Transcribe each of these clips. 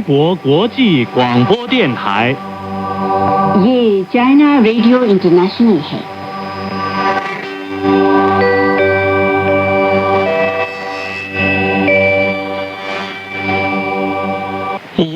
国国际广播电台。ये China radio international है।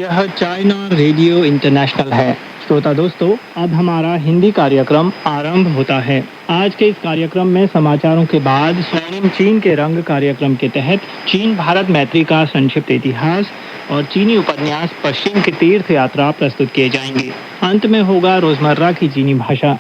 यह China radio international है। श्रोता दोस्तों, अब हमारा हिंदी कार्यक्रम आरंभ होता है। आज के इस कार्यक्रम में समाचारों के बाद स्वर्णिम चीन के रंग कार्यक्रम के तहत चीन भारत मैत्री का संक्षिप्त इतिहास और चीनी उपन्यास पश्चिम की तीर्थ यात्रा प्रस्तुत किए जाएंगे। अंत में होगा रोजमर्रा की चीनी भाषा।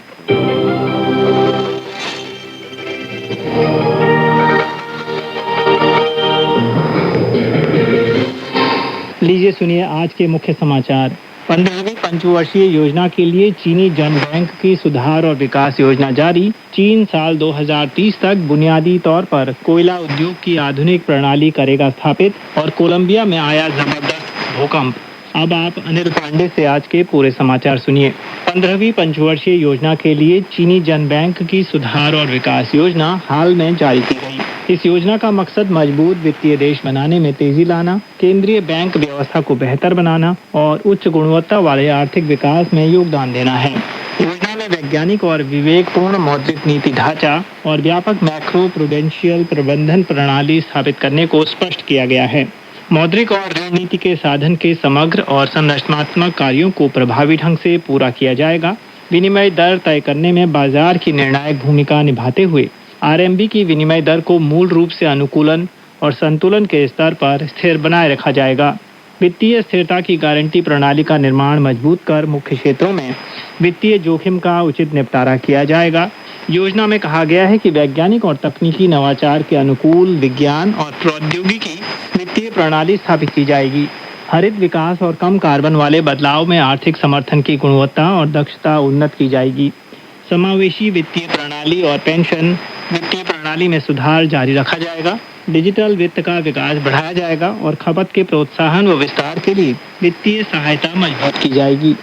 लीजिए सुनिए आज के मुख्य समाचार। 15वीं पंचवर्षीय योजना के लिए चीनी जन बैंक की सुधार और विकास योजना जारी। चीन साल 2030 तक बुनियादी तौर पर कोयला उद्योग की आधुनिक प्रणाली करेगा स्थापित। और कोलंबिया में आया जबरदस्त भूकंप। अब आप अनिल पांडे से आज के पूरे समाचार सुनिए। 15वीं पंचवर्षीय योजना के लिए चीनी जन बैंक की सुधार और विकास योजना हाल में जारी की गई। इस योजना का मकसद मजबूत वित्तीय देश बनाने में तेजी लाना, केंद्रीय बैंक व्यवस्था को बेहतर बनाना और उच्च गुणवत्ता वाले आर्थिक विकास में योगदान देना है। योजना में वैज्ञानिक और विवेकपूर्ण मौद्रिक नीति ढांचा और व्यापक मैक्रो प्रूडेंशियल प्रबंधन प्रणाली स्थापित करने को स्पष्ट किया गया है। मौद्रिक और ऋण नीति के साधन के समग्र और संरचनात्मक कार्यों को प्रभावी ढंग से पूरा किया जाएगा। विनिमय दर तय करने में बाजार की निर्णायक भूमिका निभाते हुए आरएमबी की विनिमय दर को मूल रूप से अनुकूलन और संतुलन के स्तर पर स्थिर बनाए रखा जाएगा। वित्तीय स्थिरता की गारंटी प्रणाली का निर्माण मजबूत कर मुख्य क्षेत्रों में वित्तीय जोखिम का उचित निपटारा किया जाएगा। योजना में कहा गया है कि वैज्ञानिक और तकनीकी नवाचार के अनुकूल विज्ञान और प्रौद्योगिकी वित्तीय प्रणाली स्थापित की जाएगी। हरित विकास और कम कार्बन वाले बदलाव में आर्थिक समर्थन की गुणवत्ता और दक्षता उन्नत की जाएगी। समावेशी वित्तीय प्रणाली और पेंशन वित्तीय प्रणाली में सुधार जारी रखा जाएगा। डिजिटल वित्त का विकास बढ़ाया जाएगा और खपत के प्रोत्साहन व विस्तार के लिए वित्तीय सहायता मजबूत की जाएगी।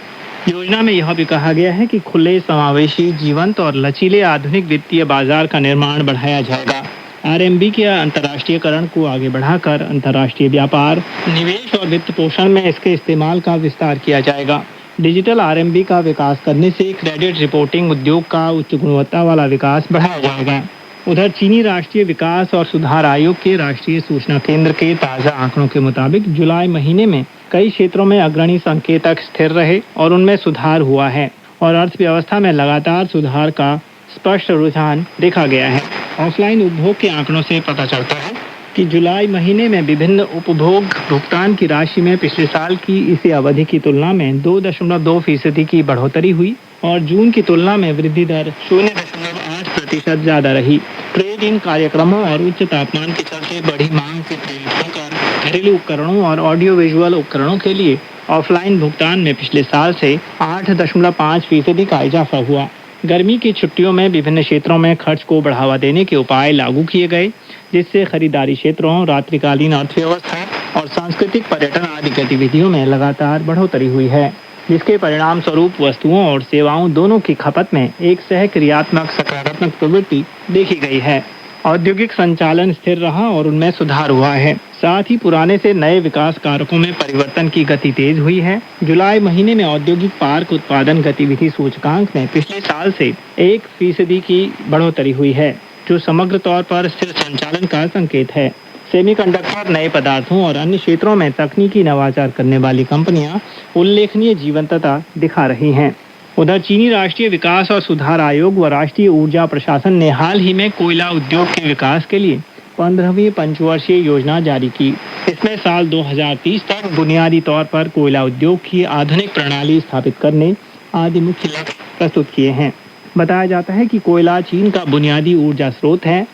योजना में यह भी कहा गया है कि खुले, समावेशी, जीवंत और लचीले आधुनिक वित्तीय बाजार का निर्माण बढ़ाया जाएगा। आरएमबी के अंतर्राष्ट्रीयकरण को आगे बढ़ाकर अंतर्राष्ट्रीय व्यापार, निवेश और वित्त पोषण में इसके इस्तेमाल का विस्तार किया जाएगा। डिजिटल आरएमबी का विकास करने से क्रेडिट रिपोर्टिंग उद्योग का उच्च गुणवत्ता वाला विकास बढ़ाया जाएगा। उधर चीनी राष्ट्रीय विकास और सुधार आयोग के राष्ट्रीय सूचना केंद्र के ताज़ा आंकड़ों के मुताबिक जुलाई महीने में कई क्षेत्रों में अग्रणी संकेतक स्थिर रहे और उनमें सुधार हुआ है और अर्थव्यवस्था में लगातार सुधार का स्पष्ट रुझान देखा गया है। ऑफलाइन उपभोग के आंकड़ों से पता चलता है कि जुलाई महीने में विभिन्न उपभोग भुगतान की राशि में पिछले साल की इसी अवधि की तुलना में 2.2% की बढ़ोतरी हुई और जून की तुलना में वृद्धि दर 0.8% ज्यादा रही। ट्रेड इन कार्यक्रमों और उच्च तापमान के चलते बढ़ी मांग से प्रेरित होकर घरेलू उपकरणों और ऑडियो विजुअल उपकरणों के लिए ऑफलाइन भुगतान में पिछले साल से 8.5% का इजाफा हुआ। गर्मी की छुट्टियों में विभिन्न क्षेत्रों में खर्च को बढ़ावा देने के उपाय लागू किए गए, जिससे खरीदारी क्षेत्रों, रात्रिकालीन अर्थव्यवस्था और सांस्कृतिक पर्यटन आदि गतिविधियों में लगातार बढ़ोतरी हुई है, जिसके परिणाम स्वरूप वस्तुओं और सेवाओं दोनों की खपत में एक सहक्रियात्मक सकारात्मक प्रवृत्ति देखी गई है। औद्योगिक संचालन स्थिर रहा और उनमें सुधार हुआ है। साथ ही पुराने से नए विकास कारकों में परिवर्तन की गति तेज हुई है। जुलाई महीने में औद्योगिक पार्क उत्पादन गतिविधि सूचकांक में पिछले साल से 1% की बढ़ोतरी हुई है, जो समग्र तौर पर स्थिर संचालन का संकेत है। सेमीकंडक्टर, नए पदार्थों और अन्य क्षेत्रों में तकनीकी नवाचार करने वाली कंपनियां उल्लेखनीय जीवंतता दिखा रही हैं। उधर चीनी राष्ट्रीय विकास और सुधार आयोग व राष्ट्रीय ऊर्जा प्रशासन ने हाल ही में कोयला उद्योग के विकास के लिए 15वीं पंचवर्षीय योजना जारी की। इसमें साल 2030 तक बुनियादी तौर पर कोयला उद्योग की आधुनिक प्रणाली स्थापित करने आदि मुख्य लक्ष्य प्रस्तुत किए हैं। बताया जाता है कि कोयला चीन का बुनियादी ऊर्जा स्रोत है।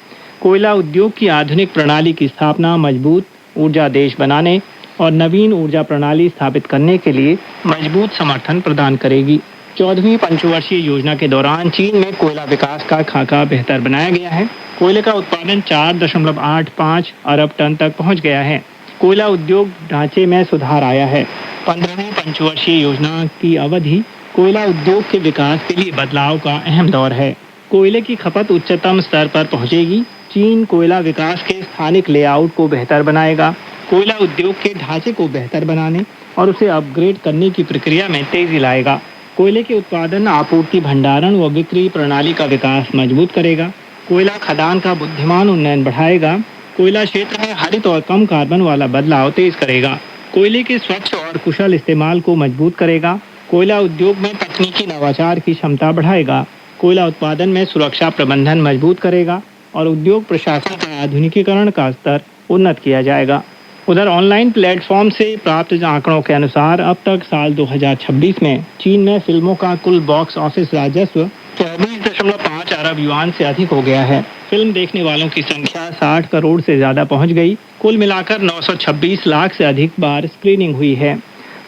कोयला उद्योग की आधुनिक प्रणाली की स्थापना मजबूत ऊर्जा देश बनाने और नवीन ऊर्जा प्रणाली स्थापित करने के लिए मजबूत समर्थन प्रदान करेगी। 14वीं पंचवर्षीय योजना के दौरान चीन में कोयला विकास का खाका बेहतर बनाया गया है। कोयले का उत्पादन 4.85 अरब टन तक पहुंच गया है। कोयला उद्योग ढांचे में सुधार आया है। 15वीं पंचवर्षीय योजना की अवधि कोयला उद्योग के विकास के लिए बदलाव का अहम दौर है। कोयले की खपत उच्चतम स्तर पर पहुंचेगी। चीन कोयला विकास के स्थानिक लेआउट को बेहतर बनाएगा। कोयला उद्योग के ढांचे को बेहतर बनाने और उसे अपग्रेड करने की प्रक्रिया में तेजी लाएगा। कोयले के उत्पादन, आपूर्ति, भंडारण व बिक्री प्रणाली का विकास मजबूत करेगा। कोयला खदान का बुद्धिमान उन्नयन बढ़ाएगा। कोयला क्षेत्र में हरित और कम कार्बन वाला बदलाव तेज करेगा। कोयले के स्वच्छ और कुशल इस्तेमाल को मजबूत करेगा। कोयला उद्योग में तकनीकी नवाचार की क्षमता बढ़ाएगा। कोयला उत्पादन में सुरक्षा प्रबंधन मजबूत करेगा और उद्योग प्रशासन का आधुनिकीकरण का स्तर उन्नत किया जाएगा। उधर ऑनलाइन प्लेटफॉर्म से प्राप्त आंकड़ों के अनुसार अब तक साल 2026 में चीन में फिल्मों का कुल बॉक्स ऑफिस राजस्व 24.5 अरब युआन से अधिक हो गया है। फिल्म देखने वालों की संख्या 60 करोड़ से ज्यादा पहुंच गई। कुल मिलाकर 926 लाख से अधिक बार स्क्रीनिंग हुई है।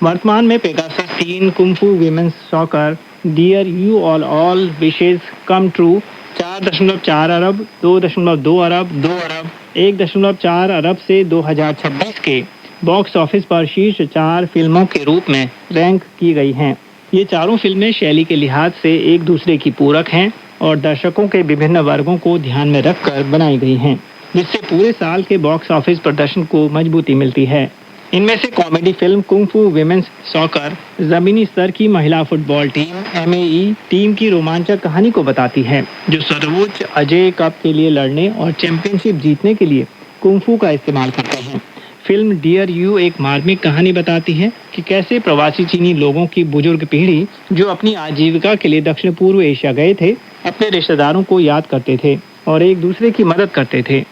वर्तमान में Pegasus 3, kung fu women's soccer, dear you all wishes come true 4.4 अरब, 2.2 अरब, 2 अरब, 1.4 अरब से 2026 के बॉक्स ऑफिस पर शीर्ष 4 फिल्मों के रूप में रैंक की गई हैं। ये चारों फिल्में शैली के लिहाज से एक दूसरे की पूरक हैं और दर्शकों के विभिन्न वर्गों को ध्यान में रखकर बनाई गई हैं, जिससे पूरे साल के बॉक्स ऑफिस प्रदर्शन को मजबूती मिलती है। इनमें से comedy film kung fu women's soccer जमीनी स्तर की महिला फुटबॉल टीम MAE टीम की रोमांचक कहानी को बताती है, जो सर्वोच्च अजय कप के लिए लड़ने और चैंपियनशिप जीतने के लिए कुंग फू का इस्तेमाल करते हैं। फिल्म डियर यू एक मार्मिक कहानी बताती है कि कैसे प्रवासी चीनी लोगों की बुजुर्ग पीढ़ी, जो अपनी आजीविका के लिए दक्षिण पूर्व एशिया गए थे, अपने रिश्तेदारों को याद करते थे और एक दूसरे की मदद करते थे।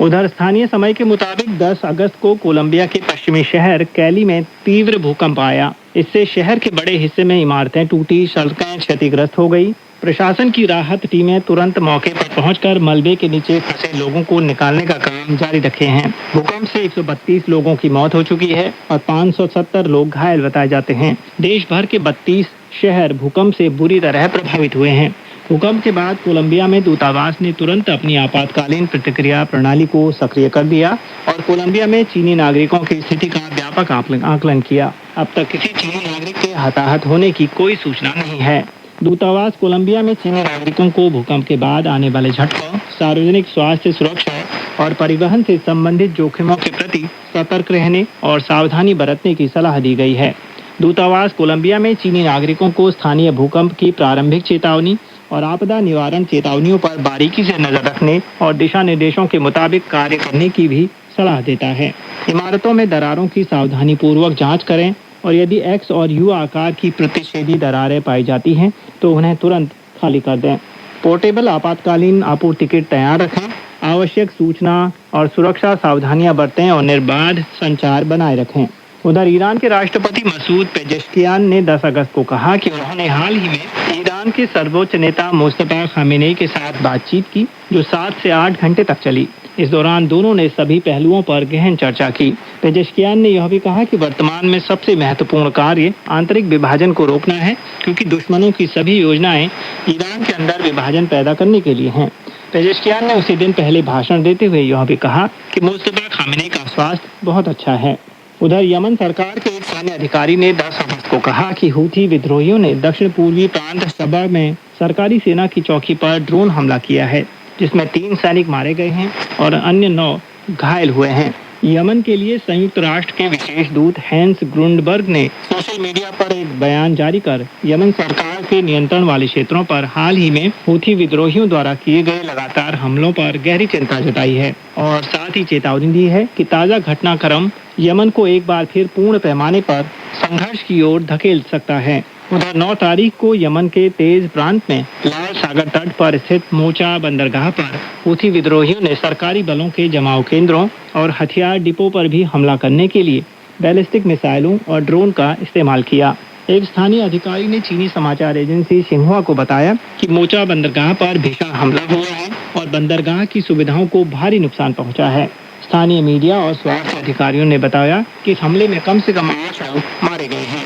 उधर स्थानीय समय के मुताबिक 10 अगस्त को कोलंबिया के पश्चिमी शहर कैली में तीव्र भूकंप आया। इससे शहर के बड़े हिस्से में इमारतें टूटी, सड़कें क्षतिग्रस्त हो गई। प्रशासन की राहत टीमें तुरंत मौके पर पहुंचकर मलबे के नीचे फंसे लोगों को निकालने का काम जारी रखे हैं। भूकंप से 132 लोगों की मौत हो चुकी है और 570 लोग घायल बताए जाते हैं। देश भर के 32 शहर भूकंप से बुरी तरह प्रभावित हुए हैं। भूकंप के बाद कोलंबिया में दूतावास ने तुरंत अपनी आपातकालीन प्रतिक्रिया प्रणाली को सक्रिय कर दिया और कोलंबिया में चीनी नागरिकों की स्थिति का व्यापक आकलन किया। अब तक किसी चीनी नागरिक के हताहत होने की कोई सूचना नहीं है। दूतावास कोलंबिया में चीनी नागरिकों को भूकंप के बाद आने वाले झटकों, सार्वजनिक स्वास्थ्य सुरक्षा और परिवहन से संबंधित जोखिमों के प्रति सतर्क रहने और सावधानी बरतने की सलाह दी गई है। दूतावास कोलंबिया में चीनी नागरिकों को स्थानीय भूकंप की प्रारंभिक चेतावनी और आपदा निवारण चेतावनियों पर बारीकी से नजर रखने और दिशा निर्देशों के मुताबिक कार्य करने की भी सलाह देता है। इमारतों में दरारों की सावधानी पूर्वक जांच करें और यदि X और U आकार की प्रतिच्छेदी दरारें पाई जाती हैं तो उन्हें तुरंत खाली कर दें। पोर्टेबल आपातकालीन आपूर्ति किट तैयार रखें। आवश्यक सूचना और सुरक्षा सावधानियां बरतें और निर्बाध संचार बनाए रखें। उधर ईरान के राष्ट्रपति मसूद पेजेश्कियान ने 10 अगस्त को कहा कि उन्होंने हाल ही में ईरान के सर्वोच्च नेता मुस्तफा खामेनेई के साथ बातचीत की, जो 7 से 8 घंटे तक चली। इस दौरान दोनों ने सभी पहलुओं पर गहन चर्चा की। पेजेश्कियान ने यह भी कहा कि वर्तमान में सबसे महत्वपूर्ण कार्य आंतरिक विभाजन को रोकना है, क्योंकि दुश्मनों की सभी योजनाएं ईरान के अंदर विभाजन पैदा करने के लिए हैं। पेजेश्कियान ने उसी दिन पहले भाषण देते हुए यह भी कहा कि मुस्तफा खामेनेई का स्वास्थ्य बहुत अच्छा है। उधर यमन सरकार के एक सैन्य अधिकारी ने 10 अगस्त को कहा कि हूथी विद्रोहियों ने दक्षिण पूर्वी प्रांत सबा में सरकारी सेना की चौकी पर ड्रोन हमला किया है, जिसमें 3 सैनिक मारे गए हैं और अन्य 9 घायल हुए हैं। यमन के लिए संयुक्त राष्ट्र के विशेष दूत हैंस ग्रुंडबर्ग ने सोशल मीडिया पर एक बयान जारी कर यमन सरकार के नियंत्रण वाले क्षेत्रों पर हाल ही में हूथी विद्रोहियों द्वारा किए गए लगातार हमलों पर गहरी चिंता जताई है और साथ ही चेतावनी दी है कि ताज़ा घटनाक्रम यमन को एक बार फिर पूर्ण पैमाने पर संघर्ष की ओर धकेल सकता है। उधर 9 तारीख को यमन के तेज प्रांत में लाल सागर तट पर स्थित मोचा बंदरगाह पर हूथी विद्रोहियों ने सरकारी बलों के जमाव केंद्रों और हथियार डिपो पर भी हमला करने के लिए बैलिस्टिक मिसाइलों और ड्रोन का इस्तेमाल किया। एक स्थानीय अधिकारी ने चीनी समाचार एजेंसी सिन्हुआ को बताया कि मोचा बंदरगाह पर भीषण हमला हुआ है और बंदरगाह की सुविधाओं को भारी नुकसान पहुंचा है। स्थानीय मीडिया और स्वास्थ्य अधिकारियों ने बताया कि इस हमले में कम से कम 8 लोग मारे गए हैं।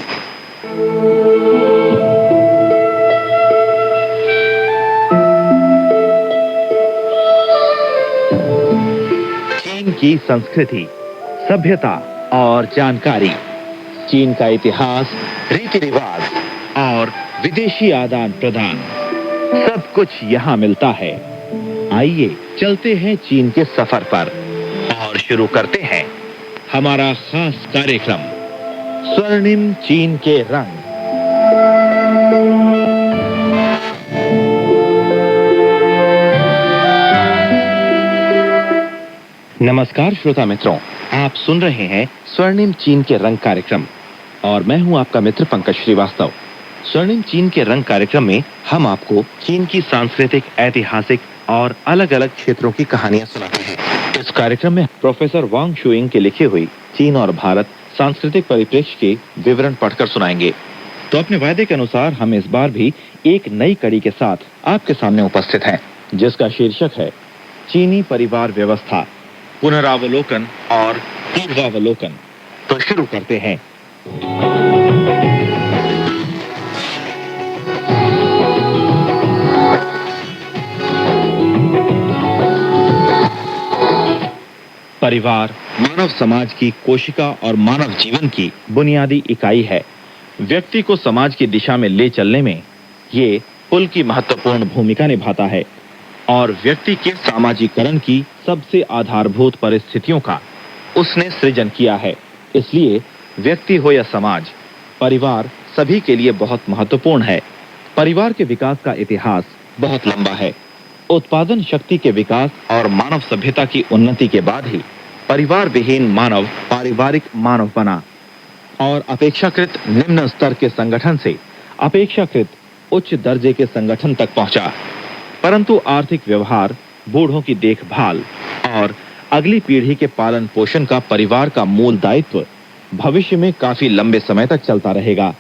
चीन की संस्कृति, सभ्यता और जानकारी, चीन का इतिहास, रीति रिवाज और विदेशी आदान प्रदान, सब कुछ यहाँ मिलता है। आइए चलते हैं चीन के सफर पर और शुरू करते हैं हमारा खास कार्यक्रम स्वर्णिम चीन के रंग। नमस्कार श्रोता मित्रों, आप सुन रहे हैं स्वर्णिम चीन के रंग कार्यक्रम और मैं हूं आपका मित्र पंकज श्रीवास्तव। स्वर्णिम चीन के रंग कार्यक्रम में हम आपको चीन की सांस्कृतिक, ऐतिहासिक और अलग अलग क्षेत्रों की कहानियां सुनाते हैं। इस कार्यक्रम में प्रोफेसर वांग शुइंग के लिखे हुई चीन और भारत सांस्कृतिक परिप्रेक्ष्य के विवरण पढ़कर सुनाएंगे। तो अपने वायदे के अनुसार हम इस बार भी एक नई कड़ी के साथ आपके सामने उपस्थित हैं, जिसका शीर्षक है चीनी परिवार व्यवस्था, पुनरावलोकन और पूर्वावलोकन। तो शुरू करते हैं। परिवार मानव समाज की कोशिका और मानव जीवन की बुनियादी इकाई है। व्यक्ति को समाज की दिशा में ले चलने में ये पुल की महत्वपूर्ण भूमिका निभाता है और व्यक्ति के सामाजिकरण की सबसे आधारभूत परिस्थितियों का उसने सृजन किया है। इसलिए व्यक्ति हो या समाज, परिवार सभी के लिए बहुत महत्वपूर्ण है। परिवार के विकास का इतिहास बहुत लंबा है। उत्पादन शक्ति के विकास और मानव सभ्यता की उन्नति के बाद ही परिवार विहीन मानव पारिवारिक मानव बना और अपेक्षाकृत निम्न स्तर के संगठन से अपेक्षाकृत उच्च दर्जे के संगठन तक पहुंचा। परंतु आर्थिक व्यवहार, बूढ़ों की देखभाल और अगली पीढ़ी के पालन पोषण का परिवार का मूल दायित्व भविष्य में काफी लंबे समय तक चलता रहेगा।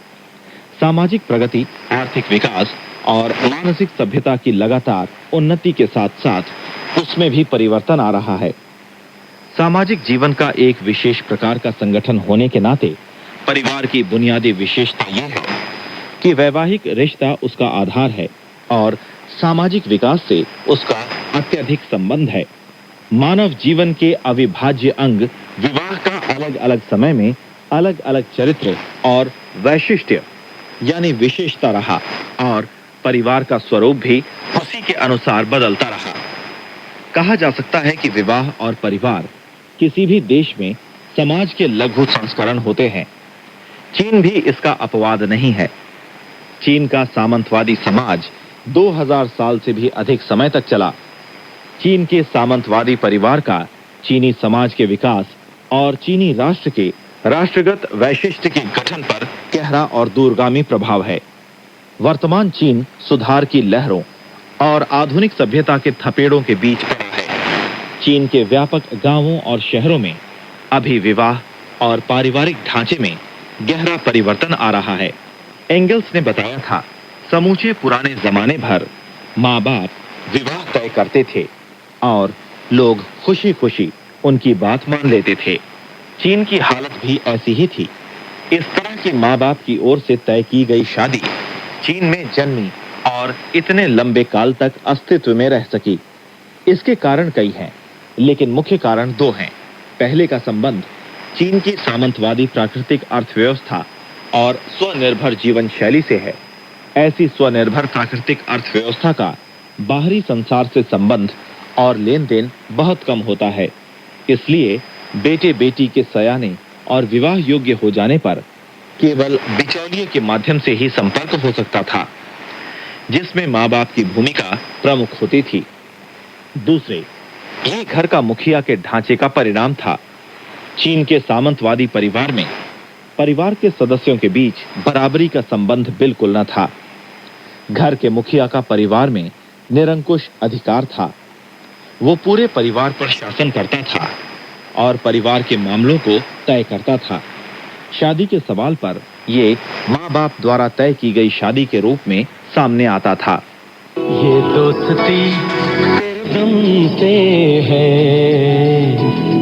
सामाजिक प्रगति, आर्थिक विकास और मानसिक सभ्यता की लगातार उन्नति के साथ साथ उसमें भी परिवर्तन आ रहा है। सामाजिक जीवन का एक विशेष प्रकार का संगठन होने के नाते परिवार की बुनियादी विशेषता यह है कि वैवाहिक रिश्ता उसका आधार है और सामाजिक विकास से उसका अत्यधिक संबंध है। मानव जीवन के अविभाज्य अंग विवाह का अलग अलग समय में अलग अलग चरित्र और वैशिष्ट्य यानी विशेषता रहा और परिवार का स्वरूप भी उसी के अनुसार बदलता रहा। कहा जा सकता है कि विवाह और परिवार किसी भी देश में समाज के लघु संस्करण होते हैं। चीन भी इसका अपवाद नहीं है। चीन का सामंतवादी समाज 2000 साल से भी अधिक समय तक चला। चीन के सामंतवादी परिवार का चीनी समाज के विकास और चीनी राष्ट्र के राष्ट्रगत वैशिष्ट्य के गठन पर गहरा और दूरगामी प्रभाव है। वर्तमान चीन सुधार की लहरों और आधुनिक सभ्यता के थपेड़ों के बीच पड़ा है। चीन के व्यापक गांवों और शहरों में अभी विवाह और पारिवारिक ढांचे में गहरा परिवर्तन आ रहा है। एंगल्स ने बताया था, समूचे पुराने जमाने भर माँ बाप विवाह तय करते थे और लोग खुशी खुशी उनकी बात मान लेते थे। चीन की हालत भी ऐसी ही थी। इस तरह की माँ बाप की ओर से तय की गई शादी चीन में जन्मी और इतने लंबे काल तक अस्तित्व में रह सकी। इसके कारण कई हैं, लेकिन मुख्य कारण दो हैं। पहले का संबंध चीन की सामंतवादी प्राकृतिक अर्थव्यवस्था और स्वनिर्भर जीवन शैली से है। ऐसी स्वनिर्भर प्राकृतिक अर्थव्यवस्था का बाहरी संसार से संबंध और लेन देन बहुत कम होता है। इसलिए बेटे बेटी के सयाने और विवाह योग्य हो जाने पर केवल बिचौलिए के माध्यम से ही संपर्क हो सकता था, जिसमें माँ बाप की भूमिका प्रमुख होती थी। दूसरे, ये घर का मुखिया के ढांचे का परिणाम था। चीन के सामंतवादी परिवार में परिवार के सदस्यों के बीच बराबरी का संबंध बिल्कुल न था। घर के मुखिया का परिवार में निरंकुश अधिकार था। वो पूरे परिवार पर शासन करता था और परिवार के मामलों को तय करता था। शादी के सवाल पर ये माँ बाप द्वारा तय की गई शादी के रूप में सामने आता था। ये दोस्ती दम से है,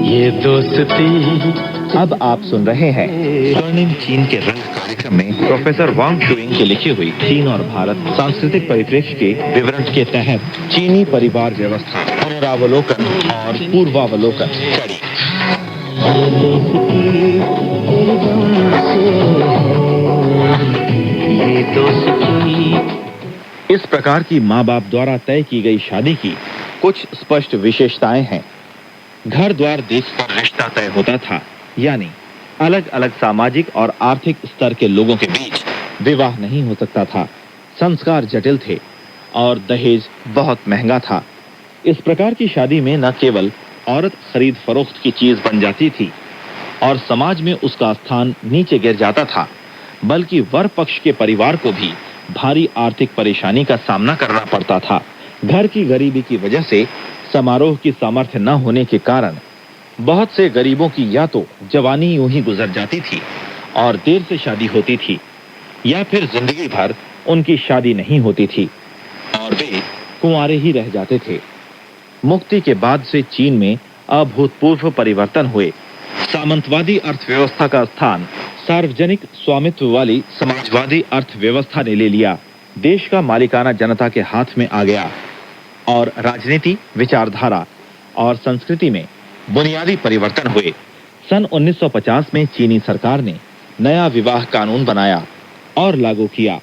ये दोस्ती। अब आप सुन रहे हैं स्वर्णिम चीन के रंग कार्यक्रम में प्रोफेसर वांग शुइंग की लिखी हुई चीन और भारत सांस्कृतिक परिप्रेक्ष्य के विवरण के तहत चीनी परिवार व्यवस्था, पुनरावलोकन और पूर्वावलोकन कड़ी। इस प्रकार की माँ बाप द्वारा तय की गई शादी की कुछ स्पष्ट विशेषताएं हैं। घर द्वार देखकर रिश्ता तय होता था, यानी अलग अलग सामाजिक और आर्थिक स्तर के लोगों के बीच विवाह नहीं हो सकता था। संस्कार जटिल थे और दहेज बहुत महंगा था। इस प्रकार की शादी में न केवल औरत खरीद फरोख्त की चीज बन जाती थी और समाज में उसका स्थान नीचे गिर जाता था, बल्कि वर पक्ष के परिवार को भी भारी आर्थिक परेशानी का सामना करना पड़ता था। घर की गरीबी की वजह से समारोह की सामर्थ्य न होने के कारण बहुत से गरीबों की या तो जवानी यूं ही गुजर जाती थी और देर से शादी होती थी, या फिर जिंदगी भर उनकी शादी नहीं होती थी और वे कुंवारे ही रह जाते थे। मुक्ति के बाद से चीन में अभूतपूर्व परिवर्तन हुए। सामंतवादी अर्थव्यवस्था का स्थान सार्वजनिक स्वामित्व वाली समाजवादी अर्थव्यवस्था ने ले लिया। देश का मालिकाना जनता के हाथ में आ गया और राजनीति, विचारधारा और संस्कृति में बुनियादी परिवर्तन हुए। सन 1950 में चीनी सरकार ने नया विवाह कानून बनाया और लागू किया।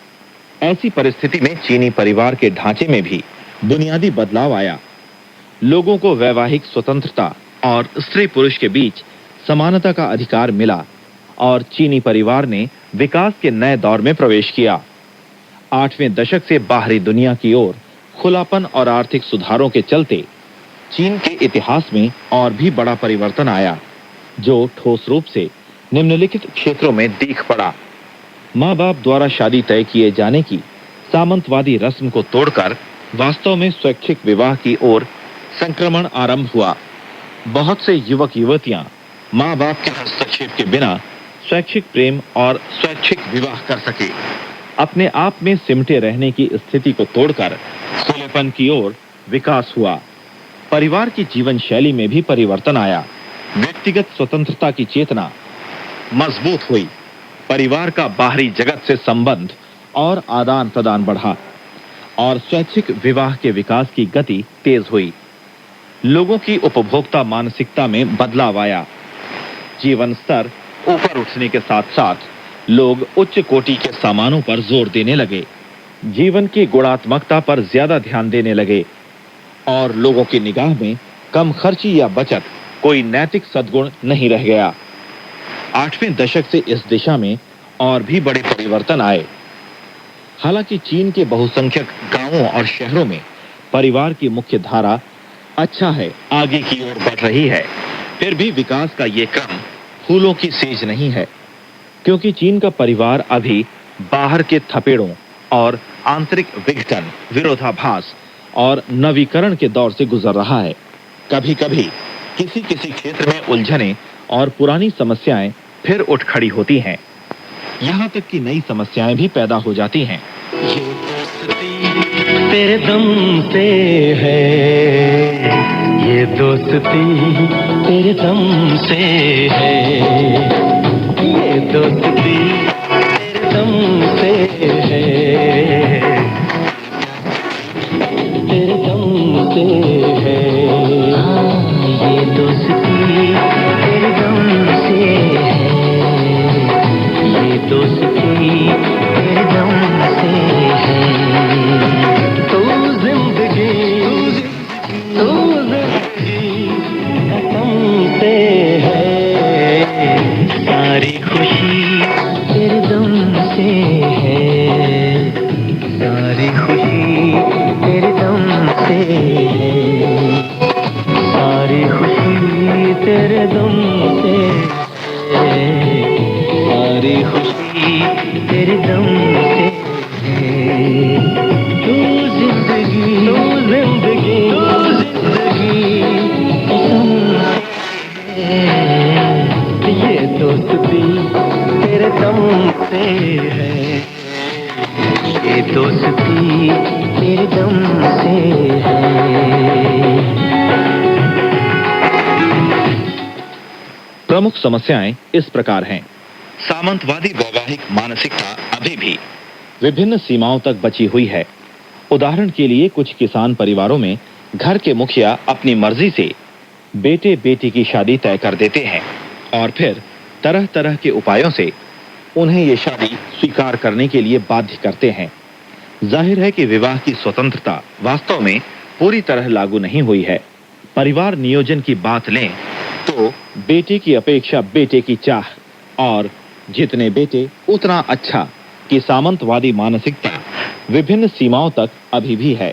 ऐसी परिस्थिति में चीनी परिवार के ढांचे में भी बुनियादी बदलाव आया। लोगों को वैवाहिक स्वतंत्रता और स्त्री पुरुष के बीच समानता का अधिकार मिला और चीनी परिवार ने विकास के नए दौर में प्रवेश किया। 8वें दशक से बाहरी दुनिया की ओर खुलापन और आर्थिक सुधारों के चलते चीन के इतिहास में और भी बड़ा परिवर्तन आया, जो ठोस रूप से निम्नलिखित क्षेत्रों में दिख पड़ा। माँ बाप द्वारा शादी तय किए जाने की सामंतवादी रस्म को तोड़कर वास्तव में स्वैच्छिक विवाह की ओर संक्रमण आरंभ हुआ। बहुत से युवक युवतियां माँ बाप के हस्तक्षेप के बिना स्वैच्छिक प्रेम और स्वैच्छिक विवाह कर सके। अपने आप में सिमटे रहने की स्थिति को तोड़कर खुलेपन की ओर विकास हुआ। परिवार की जीवन शैली में भी परिवर्तन आया। व्यक्तिगत स्वतंत्रता की चेतना मजबूत हुई। परिवार का बाहरी जगत से संबंध और आदान प्रदान बढ़ा और स्वैच्छिक विवाह के विकास की गति तेज हुई। लोगों की उपभोक्ता मानसिकता में बदलाव आया। जीवन स्तर ऊपर उठने के साथ साथ लोग उच्च कोटि के सामानों पर जोर देने लगे, जीवन की गुणात्मकता पर ज्यादा ध्यान देने लगे और लोगों की निगाह में कम खर्ची या बचत कोई नैतिक सद्गुण नहीं रह गया। 8वें दशक से इस दिशा में और भी बड़े परिवर्तन आए। हालांकि चीन के बहुसंख्यक गांवों और शहरों में परिवार की मुख्य धारा अच्छा है, आगे की ओर बढ़ रही है, फिर भी विकास का ये क्रम फूलों की सेज नहीं है, क्योंकि चीन का परिवार अभी बाहर के थपेड़ों और आंतरिक विघटन, विरोधाभास और नवीकरण के दौर से गुजर रहा है। कभी कभी किसी किसी क्षेत्र में उलझने और पुरानी समस्याएं फिर उठ खड़ी होती हैं। यहाँ तक कि नई समस्याएं भी पैदा हो जाती हैं। ये दोस्ती तेरे दम से है, ये दोस्ती तेरे दम से है, ये दोस्ती तेरे दम से है, तेरे दम से है। हाँ, ये दोस्ती तेरे दम से है, ये दोस्ती तेरे दम से है। तू जिंदगी कसम से है, सारी खुशी तेरे दम से है, सारी खुशी तेरे दम से है, सारी खुशी तेरे दम से है, सारी खुशी तेरे दम से है। तू जिंदगी कसम से है, ये दोस्ती तेरे दम से है, ये दोस्ती तेरे दम से है। प्रमुख समस्याएं इस प्रकार हैं। सामंतवादी वैवाहिक मानसिकता अभी भी विभिन्न सीमाओं तक बची हुई है। उदाहरण के लिए कुछ किसान परिवारों में घर के मुखिया अपनी मर्जी से बेटे बेटी की शादी तय कर देते हैं और फिर तरह तरह के उपायों से उन्हें ये शादी स्वीकार करने के लिए बाध्य करते हैं। जाहिर है कि विवाह की स्वतंत्रता वास्तव में पूरी तरह लागू नहीं हुई है। परिवार नियोजन की बात लें तो बेटे की अपेक्षा बेटे की चाह और जितने बेटे उतना अच्छा की सामंतवादी मानसिकता विभिन्न सीमाओं तक अभी भी है।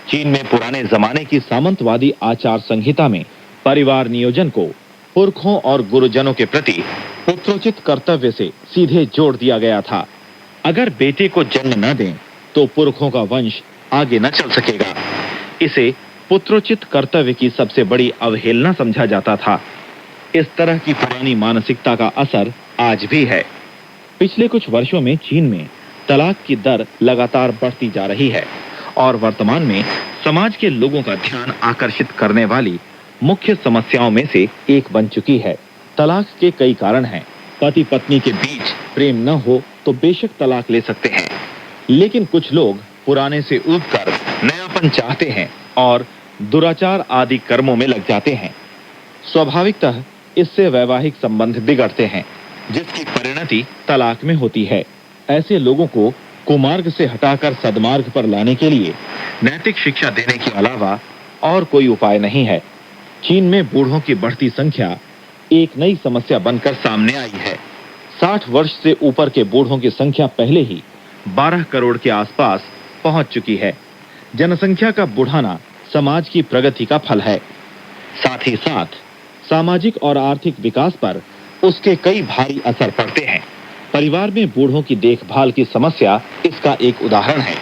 चीन में पुराने जमाने की सामंतवादी आचार संहिता में परिवार नियोजन को पुरखों और गुरुजनों के प्रति पुत्रोचित कर्तव्य से सीधे जोड़ दिया गया था। अगर बेटे को जन्म न दें तो पुरखों का वंश आगे न चल सकेगा। इसे पुत्रोचित कर्तव्य की सबसे बड़ी अवहेलना समझा जाता था। इस तरह की पुरानी मानसिकता का असर आज भी है। पिछले कुछ वर्षों में चीन में तलाक की दर लगातार बढ़ती जा रही है और वर्तमान में समाज के लोगों का ध्यान आकर्षित करने वाली मुख्य समस्याओं में से एक बन चुकी है। तलाक के कई कारण हैं। पति पत्नी के बीच प्रेम न हो तो बेशक तलाक ले सकते हैं, लेकिन कुछ लोग पुराने से ऊबकर नयापन चाहते हैं और दुराचार आदि कर्मों में लग जाते हैं। स्वाभाविकतः इससे वैवाहिक संबंध बिगड़ते हैं, जिसकी परिणति तलाक में होती है। ऐसे लोगों को कुमार्ग से हटाकर सद्मार्ग पर लाने के लिए नैतिक शिक्षा देने के अलावा और कोई उपाय नहीं है। चीन में बूढ़ों की बढ़ती संख्या एक नई समस्या बनकर सामने आई है। 60 वर्ष से ऊपर के बूढ़ों की संख्या पहले ही 12 करोड़ के आसपास पहुंच चुकी है। जनसंख्या का बढ़ना समाज की प्रगति का फल है। साथ ही साथ सामाजिक और आर्थिक विकास पर उसके कई भारी असर पड़ते हैं। परिवार में बूढ़ों की देखभाल की समस्या इसका एक उदाहरण है।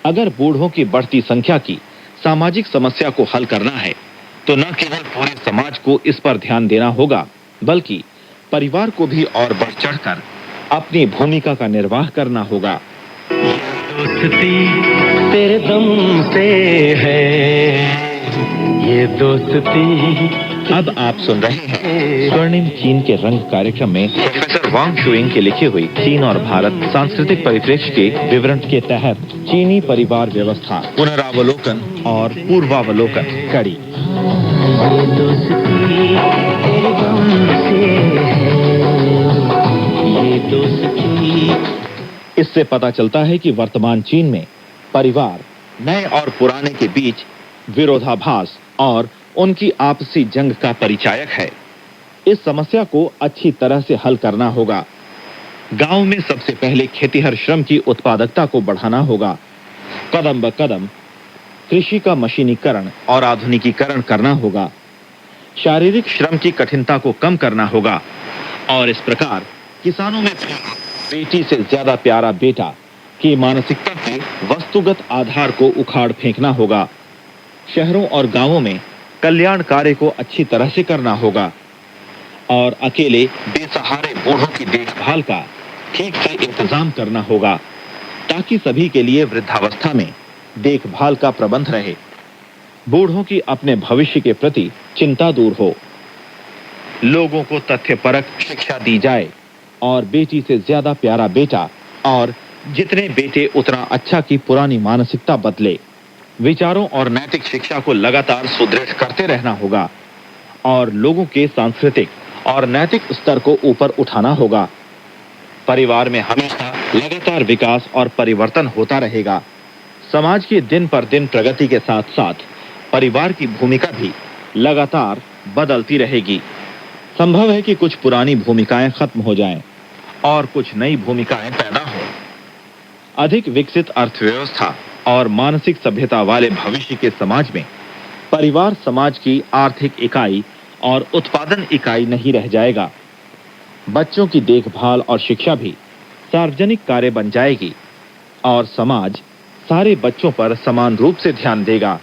अगर बूढ़ों की बढ़ती संख्या की सामाजिक समस्या को हल करना है तो न केवल पूरे समाज को इस पर ध्यान देना होगा, बल्कि परिवार को भी और बढ़ चढ़कर अपनी भूमिका का निर्वाह करना होगा। दोस्ती तेरे दम से है, ये दोस्ती। अब आप सुन रहे हैं स्वर्णिम चीन के रंग कार्यक्रम में प्रोफेसर वांग शुइंग के लिखे हुई चीन और भारत सांस्कृतिक परिप्रेक्ष्य के विवरण के तहत चीनी परिवार व्यवस्था पुनरावलोकन और पूर्वावलोकन कड़ी। ये दोस्ती तेरे दम से है, ये दोस्ती। इससे पता चलता है कि वर्तमान चीन में परिवार नए और पुराने के बीच विरोधाभास और उनकी आपसी जंग का परिचायक है। इस समस्या को अच्छी तरह से हल करना होगा। गांव में सबसे पहले खेतीहर श्रम की उत्पादकता को बढ़ाना होगा। कदम ब कदम कृषि का मशीनीकरण और आधुनिकीकरण करना होगा। शारीरिक श्रम की कठिनता को कम करना होगा और इस प्रकार किसानों में बेटी से ज्यादा प्यारा बेटा की मानसिकता के वस्तुगत आधार को उखाड़ फेंकना होगा। शहरों और गांवों में कल्याण कार्य को अच्छी तरह से करना होगा और अकेले बेसहारे बूढ़ों की देखभाल का ठीक से इंतजाम करना होगा, ताकि सभी के लिए वृद्धावस्था में देखभाल का प्रबंध रहे। बूढ़ों की अपने भविष्य के प्रति चिंता दूर हो। लोगों को तथ्यपरक शिक्षा दी जाए और बेटी से ज्यादा प्यारा बेटा और जितने बेटे उतना अच्छा की पुरानी मानसिकता बदले। विचारों और नैतिक शिक्षा को लगातार सुदृढ़ करते रहना होगा और लोगों के सांस्कृतिक और नैतिक स्तर को ऊपर उठाना होगा। परिवार में हमेशा लगातार विकास और परिवर्तन होता रहेगा। समाज की दिन पर दिन प्रगति के साथ साथ परिवार की भूमिका भी लगातार बदलती रहेगी। संभव है कि कुछ पुरानी भूमिकाएं खत्म हो जाएं और कुछ नई भूमिकाएं पैदा हों। अधिक विकसित अर्थव्यवस्था और मानसिक सभ्यता वाले भविष्य के समाज में परिवार समाज की आर्थिक इकाई और उत्पादन इकाई नहीं रह जाएगा। बच्चों की देखभाल और शिक्षा भी सार्वजनिक कार्य बन जाएगी और समाज सारे बच्चों पर समान रूप से ध्यान देगा।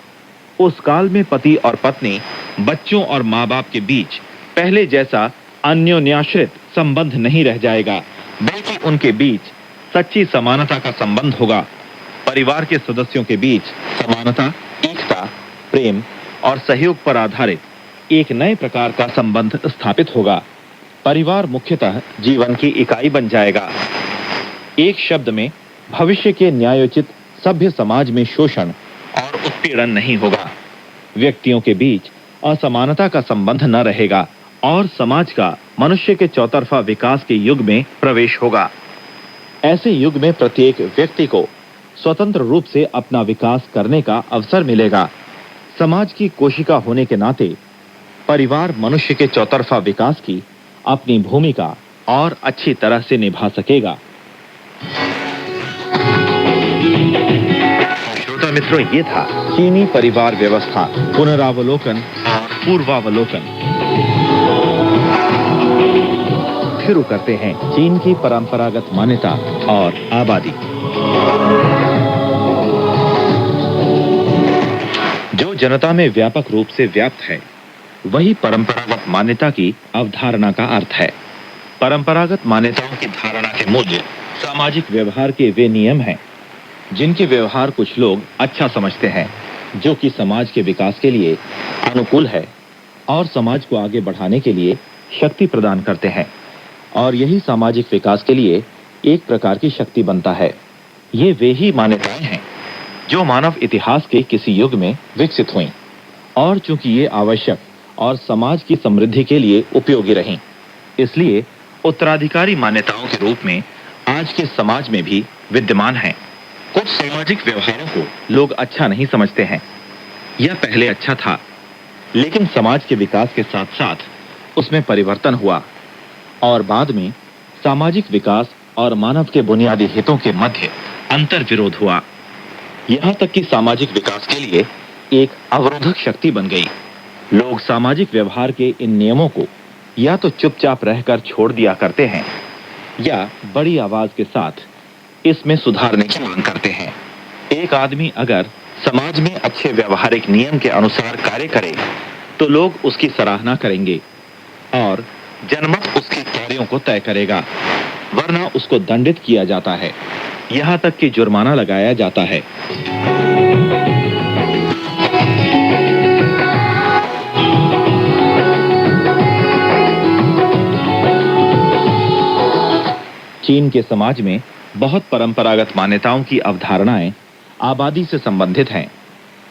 उस काल में पति और पत्नी, बच्चों और माँ-बाप के बीच पहले जैसा अन्योन्याश्रित संबंध नहीं रह जाएगा, बल्कि उनके बीच सच्ची समानता का संबंध होगा। परिवार के सदस्यों के बीच समानता, एकता, प्रेम और सहयोग पर आधारित एक नए प्रकार का संबंध स्थापित होगा। परिवार मुख्यतः जीवन की इकाई बन जाएगा। एक शब्द में भविष्य के न्यायोचित सभ्य समाज में शोषण और उत्पीड़न नहीं होगा। व्यक्तियों के बीच असमानता का संबंध न रहेगा और समाज का मनुष्य के चौतरफा विकास के युग में प्रवेश होगा। ऐसे युग में प्रत्येक व्यक्ति को स्वतंत्र रूप से अपना विकास करने का अवसर मिलेगा। समाज की कोशिका होने के नाते परिवार मनुष्य के चौतरफा विकास की अपनी भूमिका और अच्छी तरह से निभा सकेगा। श्रोता मित्रों, ये था चीनी परिवार व्यवस्था पुनरावलोकन और पूर्वावलोकन। शुरू करते हैं चीन की परंपरागत मान्यता और आबादी। जो जनता में व्यापक रूप से व्याप्त है, वही परंपरागत मान्यता की अवधारणा का अर्थ है। परंपरागत मान्यताओं की धारणा के मूल्य सामाजिक व्यवहार के वे नियम हैं जिनके व्यवहार कुछ लोग अच्छा समझते हैं, जो कि समाज के विकास के लिए अनुकूल है और समाज को आगे बढ़ाने के लिए शक्ति प्रदान करते हैं, और यही सामाजिक विकास के लिए एक प्रकार की शक्ति बनता है। ये वे ही मान्यताएं हैं जो मानव इतिहास के किसी युग में विकसित हुईं, और चूंकि ये आवश्यक और समाज की समृद्धि के लिए उपयोगी रहीं, इसलिए उत्तराधिकारी मान्यताओं के रूप में आज के समाज में भी विद्यमान हैं। कुछ सामाजिक व्यवहारों को लोग अच्छा नहीं समझते हैं। यह पहले अच्छा था, लेकिन समाज के विकास के साथ साथ उसमें परिवर्तन हुआ और बाद में सामाजिक विकास और मानव के बुनियादी हितों के मध्य अंतर विरोध हुआ, यहाँ तक कि सामाजिक विकास के लिए एक अवरोधक शक्ति बन गई। लोग सामाजिक व्यवहार के इन नियमों को या तो चुपचाप रहकर छोड़ दिया करते हैं या बड़ी आवाज के साथ इसमें सुधारने की मांग करते हैं। एक आदमी अगर समाज में अच्छे व्यवहारिक नियम के अनुसार कार्य करे तो लोग उसकी सराहना करेंगे और जनमत उसके कार्यों को तय करेगा, वरना उसको दंडित किया जाता है, यहाँ तक कि जुर्माना लगाया जाता है। चीन के समाज में बहुत परंपरागत मान्यताओं की अवधारणाएं आबादी से संबंधित हैं।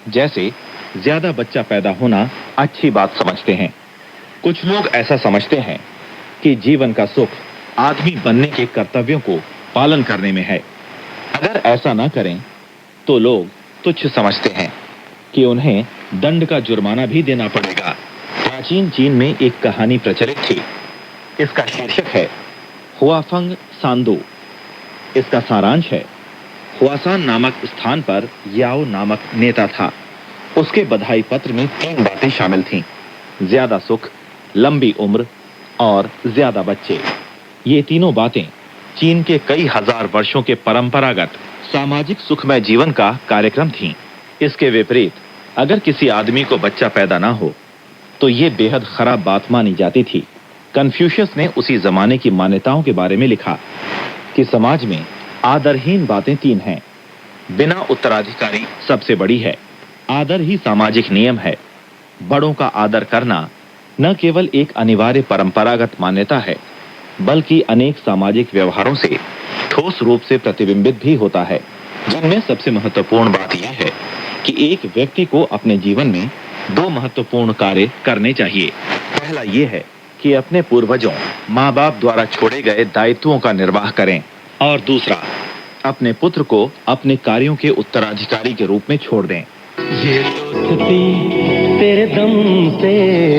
जैसे ज्यादा बच्चा पैदा होना अच्छी बात समझते हैं। कुछ लोग ऐसा समझते हैं कि जीवन का सुख आदमी बनने के कर्तव्यों को पालन करने में है। अगर ऐसा ना करें तो लोग तुच्छ समझते हैं कि उन्हें दंड का जुर्माना भी देना पड़ेगा। प्राचीन चीन में एक कहानी प्रचलित थी। इसका शीर्षक है हुआफंग सांदो। इसका सारांश है, हुआसान नामक स्थान पर याओ नामक नेता था। उसके बधाई पत्र में 3 बातें शामिल थीं: ज्यादा सुख, लंबी उम्र और ज्यादा बच्चे। ये तीनों बातें चीन के कई हजार वर्षों के परंपरागत सामाजिक सुखमय जीवन का कार्यक्रम थीं। इसके विपरीत अगर किसी आदमी को बच्चा पैदा ना हो तो ये बेहद खराब बात मानी जाती थी। कन्फ्यूशियस ने उसी जमाने की मान्यताओं के बारे में लिखा कि समाज में आदरहीन बातें 3 हैं। बिना उत्तराधिकारी सबसे बड़ी है। आदर ही सामाजिक नियम है। बड़ों का आदर करना न केवल एक अनिवार्य परंपरागत मान्यता है, बल्कि अनेक सामाजिक व्यवहारों से ठोस रूप से प्रतिबिंबित भी होता है, जिनमें सबसे महत्वपूर्ण बात यह है कि एक व्यक्ति को अपने जीवन में 2 महत्वपूर्ण कार्य करने चाहिए। पहला यह है कि अपने पूर्वजों माँ बाप द्वारा छोड़े गए दायित्वों का निर्वाह करें, और दूसरा अपने पुत्र को अपने कार्यों के उत्तराधिकारी के रूप में छोड़ दें। ये दोस्ती तेरे दम से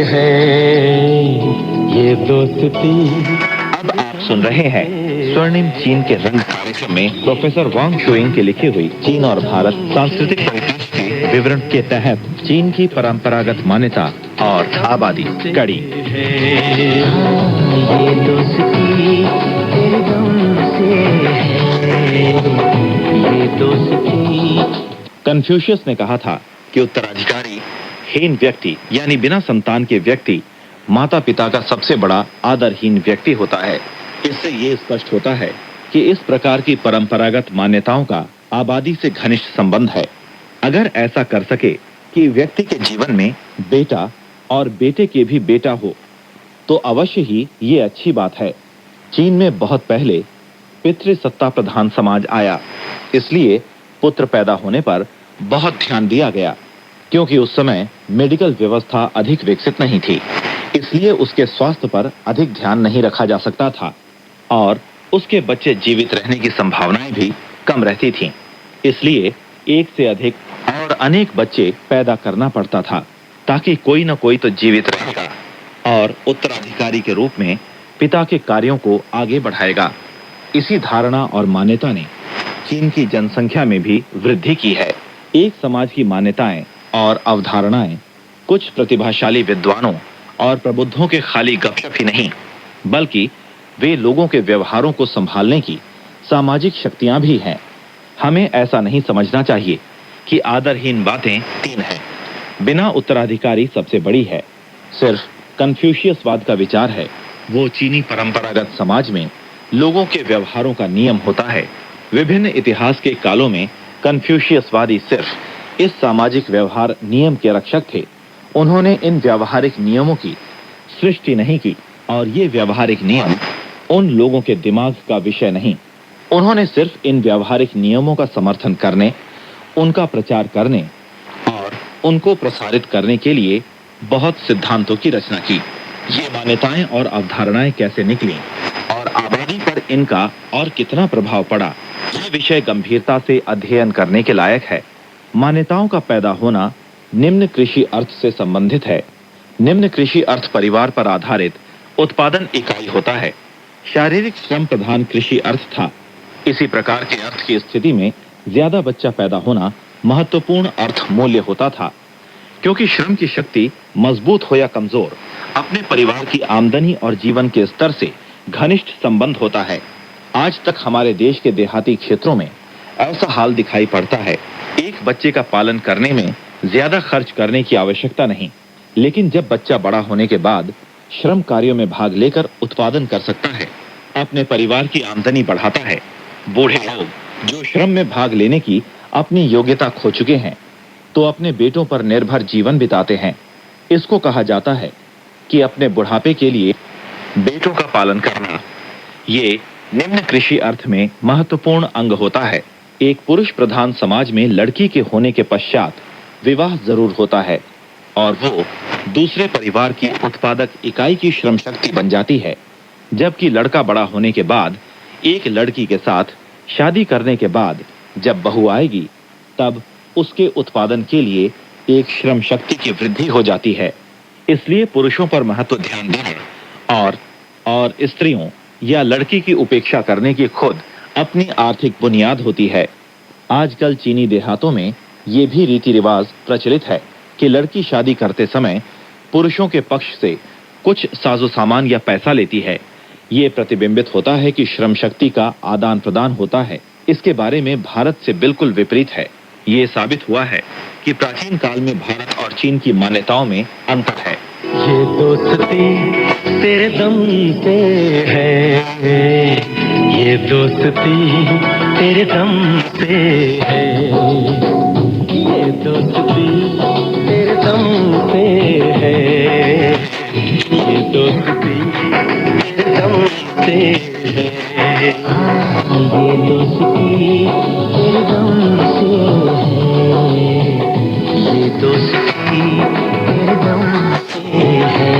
है, ये दोस्ती। अब आप सुन रहे हैं स्वर्णिम चीन के रंग कार्यक्रम में प्रोफेसर वांग शुइंग की लिखी हुई चीन और भारत सांस्कृतिक परिदृश्य के विवरण के तहत चीन की परंपरागत मान्यता और आबादी कड़ी। ये दोस्ती तेरे दम से है, ये दोस्ती। कन्फ्यूशियस ने कहा था कि उत्तराधिकारी हीन व्यक्ति यानी बिना संतान के व्यक्ति माता पिता का सबसे बड़ा आदरहीन व्यक्ति होता है। इससे ये स्पष्ट होता है कि इस प्रकार की परंपरागत मान्यताओं का आबादी से घनिष्ठ संबंध है। अगर ऐसा कर सके कि व्यक्ति के जीवन में बेटा और बेटे के भी बेटा हो तो अवश्य ही ये अच्छी बात है। चीन में बहुत पहले पितृसत्ता प्रधान समाज आया, इसलिए पुत्र पैदा होने पर बहुत ध्यान दिया गया। क्योंकि उस समय मेडिकल व्यवस्था अधिक विकसित नहीं थी, इसलिए उसके स्वास्थ्य पर अधिक ध्यान नहीं रखा जा सकता था और उसके बच्चे जीवित रहने की संभावनाएं भी कम रहती थीं। इसलिए एक से अधिक और और अनेक बच्चे पैदा करना पड़ता था ताकि कोई न कोई तो जीवित रहेगा और उत्तराधिकारी के रूप में पिता के कार्यों को आगे बढ़ाएगा। इसी धारणा और मान्यता ने चीन की जनसंख्या में भी वृद्धि की है। एक समाज की मान्यताएं और अवधारणाएं कुछ प्रतिभाशाली विद्वानों और प्रबुद्धों के खाली गपशप ही नहीं, बल्कि वे लोगों के व्यवहारों को संभालने की सामाजिक शक्तियां भी हैं। हमें ऐसा नहीं समझना चाहिए कि आदरहीन बातें तीन हैं, बिना उत्तराधिकारी सबसे बड़ी है। सिर्फ कन्फ्यूशियसवाद का विचार है। वो चीनी परंपरागत समाज में लोगों के व्यवहारों का नियम होता है। विभिन्न इतिहास के कालों में कन्फ्यूशियसवादी सिर्फ इस सामाजिक व्यवहार नियम के रक्षक थे। उन्होंने इन व्यावहारिक नियमों की सृष्टि नहीं की और ये व्यावहारिक नियम उन लोगों के दिमाग का विषय नहीं। उन्होंने सिर्फ इन व्यावहारिक नियमों का समर्थन करने, उनका प्रचार करने और उनको प्रसारित करने के लिए बहुत सिद्धांतों की रचना की। ये मान्यताएं और अवधारणाएं कैसे निकली और आबादी पर इनका और कितना प्रभाव पड़ा, यह विषय गंभीरता से अध्ययन करने के लायक है। मान्यताओं का पैदा होना निम्न कृषि अर्थ से संबंधित है। निम्न कृषि अर्थ परिवार पर आधारित उत्पादन इकाई होता है। शारीरिक श्रम प्रधान कृषि अर्थ था। इसी प्रकार के अर्थ की स्थिति में ज्यादा बच्चा पैदा होना महत्वपूर्ण अर्थ मूल्य होता था, क्योंकि श्रम की शक्ति मजबूत हो या कमजोर, अपने परिवार की आमदनी और जीवन के स्तर से घनिष्ठ संबंध होता है। आज तक हमारे देश के देहाती क्षेत्रों में ऐसा हाल दिखाई पड़ता है। एक बच्चे का पालन करने में ज्यादा खर्च करने की आवश्यकता नहीं, लेकिन जब बच्चा बड़ा होने के बाद श्रम कार्यों में भाग लेकर उत्पादन कर सकता है, अपने परिवार की आमदनी बढ़ाता है। बूढ़े लोग जो श्रम में भाग लेने की अपनी योग्यता खो चुके हैं, तो अपने बेटों पर निर्भर जीवन बिताते हैं। इसको कहा जाता है कि अपने बुढ़ापे के लिए बेटों का पालन करना। ये निम्न कृषि अर्थ में महत्वपूर्ण अंग होता है। एक पुरुष प्रधान समाज में लड़की के होने के पश्चात विवाह जरूर होता है और वो दूसरे परिवार की उत्पादक इकाई की श्रम शक्ति बन जाती है। जबकि लड़का बड़ा होने के बाद एक लड़की के साथ शादी करने के बाद जब बहू आएगी, तब उसके उत्पादन के लिए एक श्रम शक्ति की वृद्धि हो जाती है। इसलिए पुरुषों पर महत्व ध्यान देना और स्त्रियों या लड़की की उपेक्षा करने की खुद अपनी आर्थिक बुनियाद होती है। आजकल चीनी देहातों में ये भी रीति रिवाज प्रचलित है कि लड़की शादी करते समय पुरुषों के पक्ष से कुछ साजो सामान या पैसा लेती है। ये प्रतिबिंबित होता है कि श्रम शक्ति का आदान प्रदान होता है। इसके बारे में भारत से बिल्कुल विपरीत है। ये साबित हुआ है कि प्राचीन काल में भारत और चीन की मान्यताओं में अंतर है। ये दोस्ती तेरे दम से है, ये दोस्ती तेरे दम से है, ये दोस्ती तेरे दम से है, ये दोस्ती तेरे दम से है, ये दोस्ती तेरे दम से है, ये दोस्ती तेरे दम से है।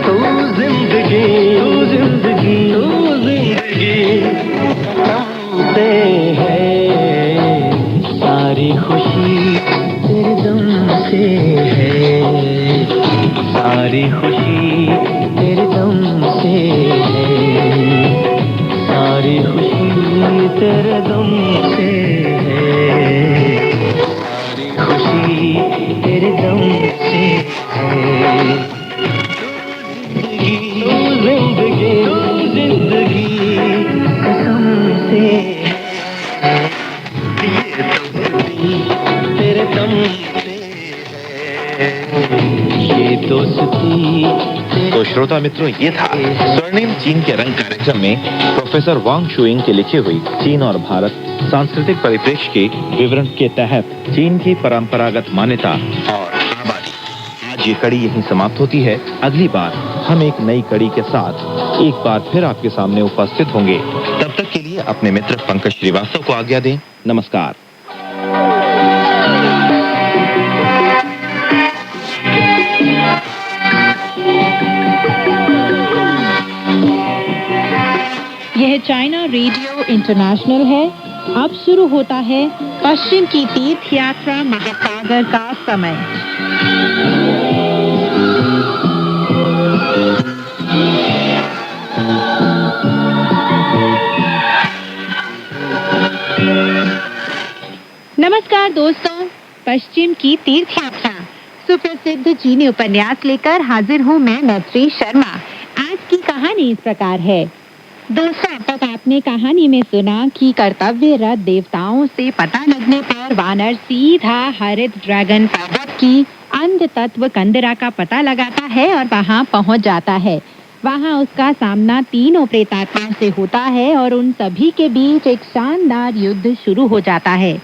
तू जिंदगी तू जिंदगी तू जिंदगी दम से है, सारी खुशी तेरे दम से है, सारी खुशी तेरे दम से है, सारी खुशी तेरे दम से है, सारी खुशी तेरे दम से है। जिंदगी जिंदगी कसम से है, ये दोस्ती तेरे दम से है, ये दोस्ती। तो श्रोता मित्रों, ये था स्वर्णिम चीन के रंग कार्यक्रम में प्रोफेसर वांग शुइंग के लिखी हुई चीन और भारत सांस्कृतिक परिप्रेक्ष्य के विवरण के तहत चीन की परंपरागत मान्यता और आबादी। आज ये कड़ी यहीं समाप्त होती है। अगली बार हम एक नई कड़ी के साथ एक बार फिर आपके सामने उपस्थित होंगे। तब तक के लिए अपने मित्र पंकज श्रीवास्तव को आज्ञा दें। नमस्कार। यह चाइना रेडियो इंटरनेशनल है। अब शुरू होता है पश्चिम की तीर्थ यात्रा महासागर का समय। नमस्कार दोस्तों, पश्चिम की तीर्थ यात्रा सुप्रसिद्ध चीनी उपन्यास लेकर हाजिर हूँ मैं मैत्री शर्मा। आज की कहानी इस प्रकार है। दोस्तों, अब तक आपने कहानी में सुना कि कर्तव्यरत देवताओं से पता लगने पर वानर सीधा हरित ड्रैगन पर्वत की अंध तत्व कंदरा का पता लगाता है और वहां पहुंच जाता है। वहां उसका सामना तीनों प्रेतात्माओं से होता है और उन सभी के बीच एक शानदार युद्ध शुरू हो जाता है।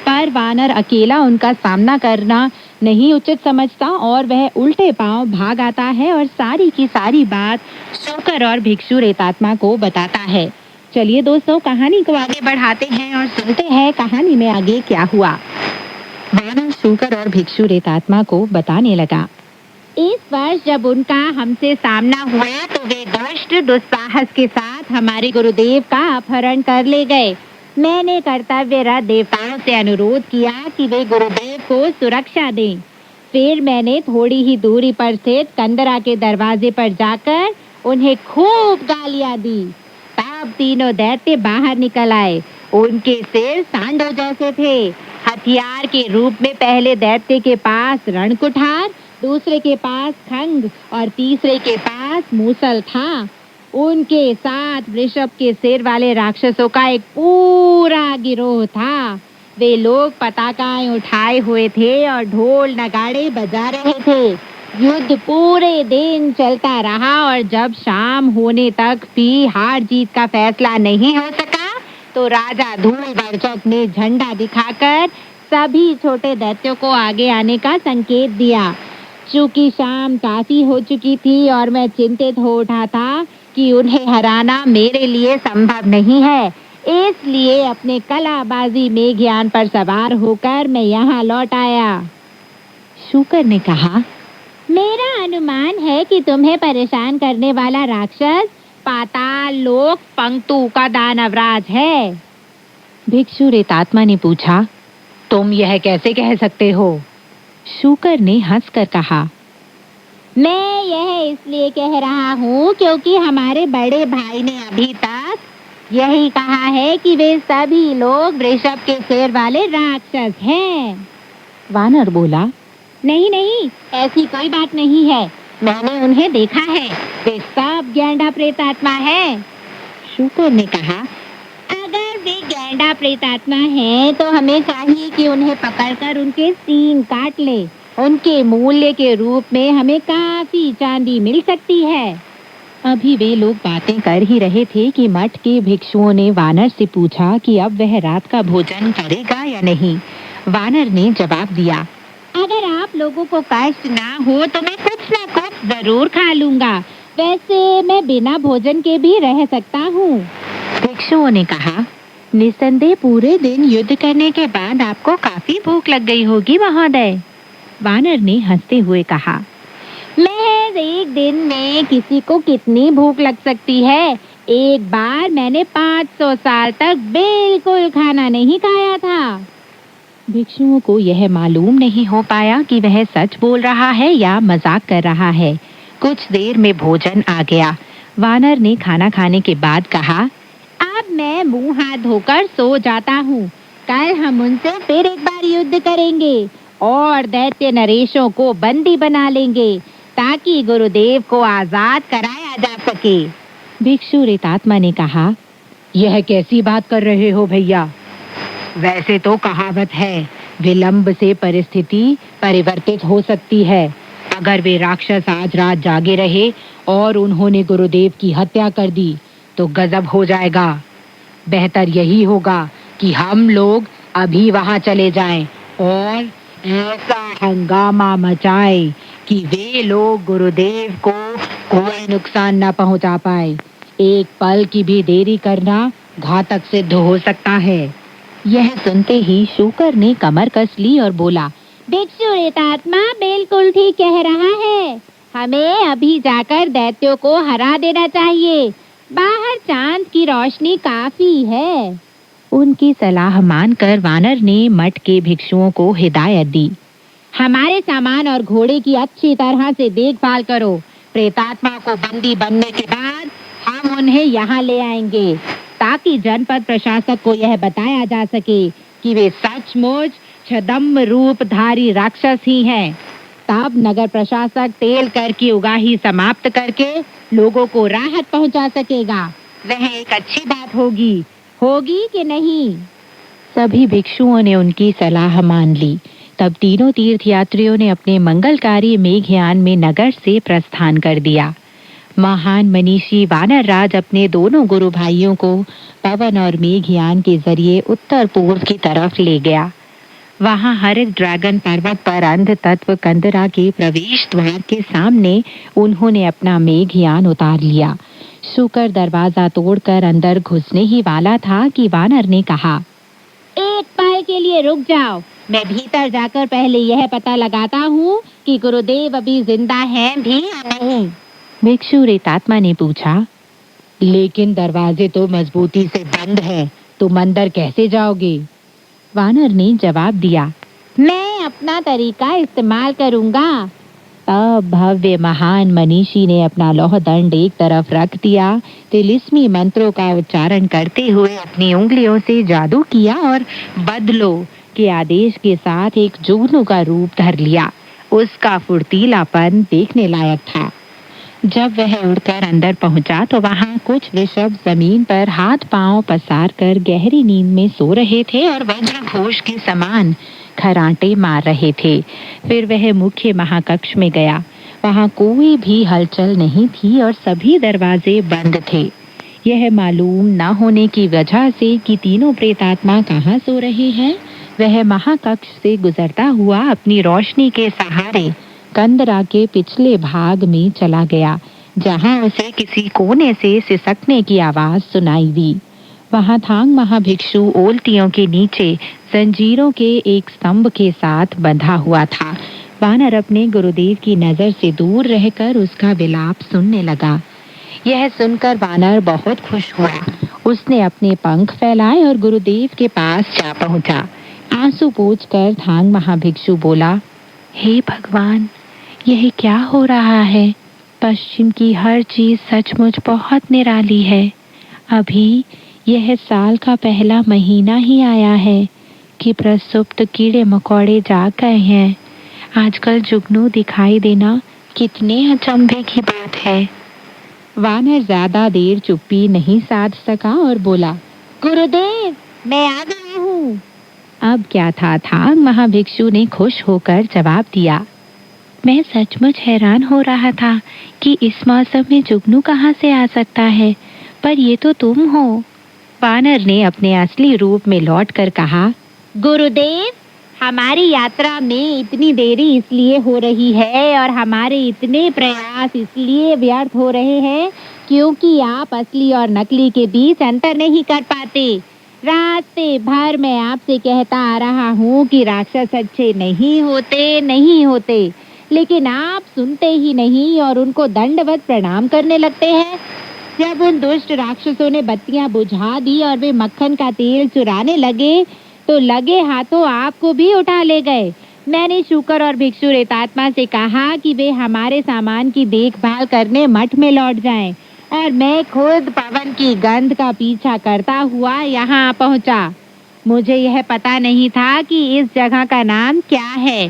पर वानर अकेला उनका सामना करना नहीं उचित समझता और वह उल्टे पांव भाग आता है और सारी की सारी बात शूकर और भिक्षु रेतात्मा को बताता है। चलिए दोस्तों, कहानी को आगे बढ़ाते हैं और सुनते हैं कहानी में आगे क्या हुआ। वानर शूकर और भिक्षु रेतात्मा को बताने लगा। इस वर्ष जब उनका हमसे सामना हुआ तो वे दुष्ट दुस्साहस के साथ हमारे गुरुदेव का अपहरण कर ले गए। मैंने कर्तव्यरत देवताओं से अनुरोध किया कि वे गुरुदेव को सुरक्षा दें। फिर मैंने थोड़ी ही दूरी पर स्थित कंदरा के दरवाजे पर जाकर उन्हें खूब गालियां दी। तब तीनों दैत्य बाहर निकल आए। उनके सिर सांडों जैसे थे। हथियार के रूप में पहले दैत्य के पास रणकुठार, दूसरे के पास खंग और तीसरे के पास मूसल था। उनके साथ वृषभ के सिर वाले राक्षसों का एक पूरा गिरोह था। वे लोग पताकाएं उठाए हुए थे और ढोल नगाड़े बजा रहे थे। युद्ध पूरे दिन चलता रहा और जब शाम होने तक भी हार जीत का फैसला नहीं हो सका तो राजा धूलवर्चक ने झंडा दिखाकर सभी छोटे दैत्यों को आगे आने का संकेत दिया। चूंकि शाम काफी हो चुकी थी और मैं चिंतित हो उठा था कि उन्हें हराना मेरे लिए संभव नहीं है, इसलिए अपने कलाबाजी में ज्ञान पर सवार होकर मैं यहाँ लौट आया। शूकर ने कहा, मेरा अनुमान है कि तुम्हें परेशान करने वाला राक्षस पाताल लोक पंक्तु का दानवराज है। भिक्षु रेतात्मा ने पूछा, तुम यह कैसे कह सकते हो? शूकर ने हंसकर कहा, मैं यह इसलिए कह रहा हूँ क्योंकि हमारे बड़े भाई ने अभी तक यही कहा है कि वे सभी लोग वृषभ के सिर वाले राक्षस हैं। वानर बोला, नहीं नहीं, ऐसी कोई बात नहीं है। मैंने उन्हें देखा है, वे सब गैंडा प्रेतात्मा है। शूकर ने कहा, अगर वे गैंडा प्रेतात्मा हैं तो हमें चाहिए कि उन्हें पकड़कर उनके सींग काट ले। उनके मूल्य के रूप में हमें काफी चांदी मिल सकती है। अभी वे लोग बातें कर ही रहे थे कि मठ के भिक्षुओं ने वानर से पूछा कि अब वह रात का भोजन करेगा या नहीं। वानर ने जवाब दिया, अगर आप लोगों को कष्ट ना हो तो मैं कुछ ना कुछ जरूर खा लूंगा। वैसे मैं बिना भोजन के भी रह सकता हूँ। भिक्षुओं ने कहा, निसंदेह पूरे दिन युद्ध करने के बाद आपको काफी भूख लग गई होगी महोदय। वानर ने हंसते हुए कहा, महज एक दिन में किसी को कितनी भूख लग सकती है। एक बार मैंने 500 साल तक बिल्कुल खाना नहीं खाया था। भिक्षुओं को यह मालूम नहीं हो पाया कि वह सच बोल रहा है या मजाक कर रहा है। कुछ देर में भोजन आ गया। वानर ने खाना खाने के बाद कहा, अब मैं मुंह हाथ धोकर सो जाता हूँ। कल हम उनसे फिर एक बार युद्ध करेंगे और दैत्य नरेशों को बंदी बना लेंगे ताकि गुरुदेव को आजाद कराया जा सके। भिक्षु रेतात्मा ने कहा, यह कैसी बात कर रहे हो भैया? वैसे तो कहावत है, विलंब से परिस्थिति परिवर्तित हो सकती है। अगर वे राक्षस आज रात जागे रहे और उन्होंने गुरुदेव की हत्या कर दी तो गजब हो जाएगा। बेहतर यही होगा कि हम लोग अभी वहां चले जाएं और ऐसा हंगामा मचाएं कि वे लोग गुरुदेव को कोई नुकसान न पहुंचा पाए। एक पल की भी देरी करना घातक सिद्ध हो सकता है। यह सुनते ही शूकर ने कमर कस ली और बोला, भिक्षु रेतात्मा बिल्कुल ठीक कह रहा है। हमें अभी जाकर दैत्यों को हरा देना चाहिए। बाहर चांद की रोशनी काफी है। उनकी सलाह मानकर वानर ने मठ के भिक्षुओं को हिदायत दी। हमारे सामान और घोड़े की अच्छी तरह से देखभाल करो। प्रेतात्मा को बंदी बनने के बाद हम उन्हें यहाँ ले आएंगे, ताकि जनपद प्रशासक को यह बताया जा सके कि वे सचमुच छद्म रूपधारी राक्षस ही हैं। तब नगर प्रशासक तेल कर की उगाही समाप्त करके लोगों को राहत पहुंचा सकेगा। वह एक अच्छी बात होगी कि नहीं? सभी भिक्षुओं ने उनकी सलाह मान ली। तब तीनों तीर्थयात्रियों ने अपने मंगलकारी मेघयान में नगर से प्रस्थान कर दिया। महान मनीषी वानर राज अपने दोनों गुरु भाइयों को पवन और मेघयान के जरिए उत्तर पूर्व की तरफ ले गया। वहां हरित ड्रैगन पर्वत पर अंध तत्व कंदरा के प्रवेश द्वार के सामने उन्होंने अपना मेघयान उतार लिया। शुकर दरवाजा तोड़कर अंदर घुसने ही वाला था कि वानर ने कहा, एक पल के लिए रुक जाओ, मैं भीतर जाकर पहले यह पता लगाता हूँ कि गुरुदेव अभी जिंदा हैं भी या नहीं। भिक्षु रेतात्मा ने पूछा, लेकिन दरवाजे तो मजबूती से बंद हैं, तुम अंदर कैसे जाओगे? वानर ने जवाब दिया, मैं अपना तरीका इस्तेमाल करूंगा। तब भव्य महान मनीषी ने अपना लौह दंड एक तरफ रख दिया, तिलिस्मी मंत्रों का उच्चारण करते हुए अपनी उंगलियों से जादू किया और बदलो के आदेश के साथ एक जुगनू का रूप धर लिया। उसका फुर्तीलापन देखने लायक था। जब वह उड़कर अंदर पहुंचा तो वहां कुछ ऋषभ जमीन पर हाथ पांव पसार कर गहरी नींद में सो रहे थे और वज्रघोष के समान खराटे मार रहे थे। फिर वह मुख्य महाकक्ष में गया। वहां कोई भी हलचल नहीं थी और सभी दरवाजे बंद थे। यह मालूम न होने की वजह से कि तीनों प्रेतात्मा कहाँ सो रहे हैं, वह महाकक्ष से गुजरता हुआ अपनी रोशनी के सहारे कंदरा के पिछले भाग में चला गया, जहां उसे किसी कोने से सिसकने की आवाज सुनाई दी। वहां थांग महाभिक्षु ओलतियों के नीचे जंजीरों के एक स्तंभ के साथ बंधा हुआ था। वानर अपने गुरुदेव की नजर से दूर रहकर उसका विलाप सुनने लगा। यह सुनकर वानर बहुत खुश हुआ। उसने अपने पंख फैलाए और गुरुदेव के पास जा पहुंचा। आंसू पोंछकर थांग महाभिक्षु बोला, हे भगवान, यह क्या हो रहा है? पश्चिम की हर चीज सचमुच बहुत निराली है। अभी यह साल का पहला महीना ही आया है कि प्रसुप्त कीड़े मकोड़े जाग गए हैं। आजकल जुगनू दिखाई देना कितने अचंभे की बात है। वानर ज्यादा देर चुप्पी नहीं साध सका और बोला, गुरुदेव, मैं आ गया हूँ। अब क्या था महाभिक्षु ने खुश होकर जवाब दिया, मैं सचमुच हैरान हो रहा था कि इस मौसम में जुगनू कहाँ से आ सकता है, पर ये तो तुम हो। वानर ने अपने असली रूप में लौटकर कहा, गुरुदेव, हमारी यात्रा में इतनी देरी इसलिए हो रही है और हमारे इतने प्रयास इसलिए व्यर्थ हो रहे हैं क्योंकि आप असली और नकली के बीच अंतर नहीं कर पाते। रास्ते भर मैं आपसे कहता आ रहा हूँ कि राक्षस अच्छे नहीं होते, लेकिन आप सुनते ही नहीं और उनको दंडवत प्रणाम करने लगते हैं। जब उन दुष्ट राक्षसों ने बत्तियां बुझा दी और वे मक्खन का तेल चुराने लगे तो लगे हाथों आपको भी उठा ले गए। मैंने शुकर और भिक्षु रेतात्मा से कहा कि वे हमारे सामान की देखभाल करने मठ में लौट जाएं और मैं खुद पवन की गंध का पीछा करता हुआ यहाँ पहुँचा। मुझे यह पता नहीं था कि इस जगह का नाम क्या है,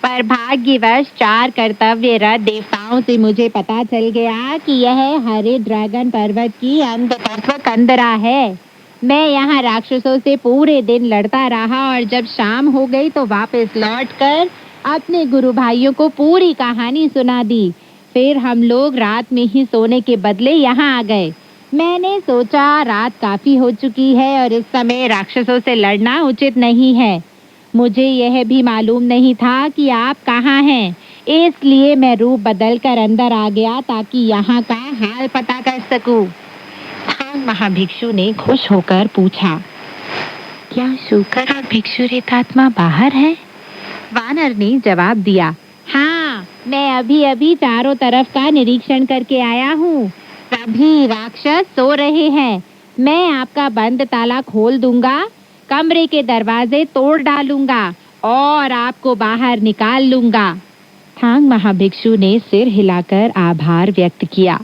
पर भाग्यवश 4 कर्तव्यरत देवताओं से मुझे पता चल गया कि यह हरे ड्रैगन पर्वत की अंधतत्व कंदरा है। मैं यहाँ राक्षसों से पूरे दिन लड़ता रहा और जब शाम हो गई तो वापस लौटकर अपने गुरु भाइयों को पूरी कहानी सुना दी। फिर हम लोग रात में ही सोने के बदले यहाँ आ गए। मैंने सोचा रात काफी हो चुकी है और इस समय राक्षसों से लड़ना उचित नहीं है। मुझे यह भी मालूम नहीं था कि आप कहाँ हैं, इसलिए मैं रूप बदलकर अंदर आ गया ताकि यहाँ का हाल पता कर सकूं। महाभिक्षु ने खुश होकर पूछा, क्या शुकर और भिक्षु रेतात्मा बाहर है? वानर ने जवाब दिया, हाँ, मैं अभी चारों तरफ का निरीक्षण करके आया हूँ। सभी राक्षस सो रहे हैं। मैं आपका बंद ताला खोल दूंगा, कमरे के दरवाजे तोड़ डालूंगा और आपको बाहर निकाल लूंगा। थांग महाभिक्षु ने सिर हिलाकर आभार व्यक्त किया।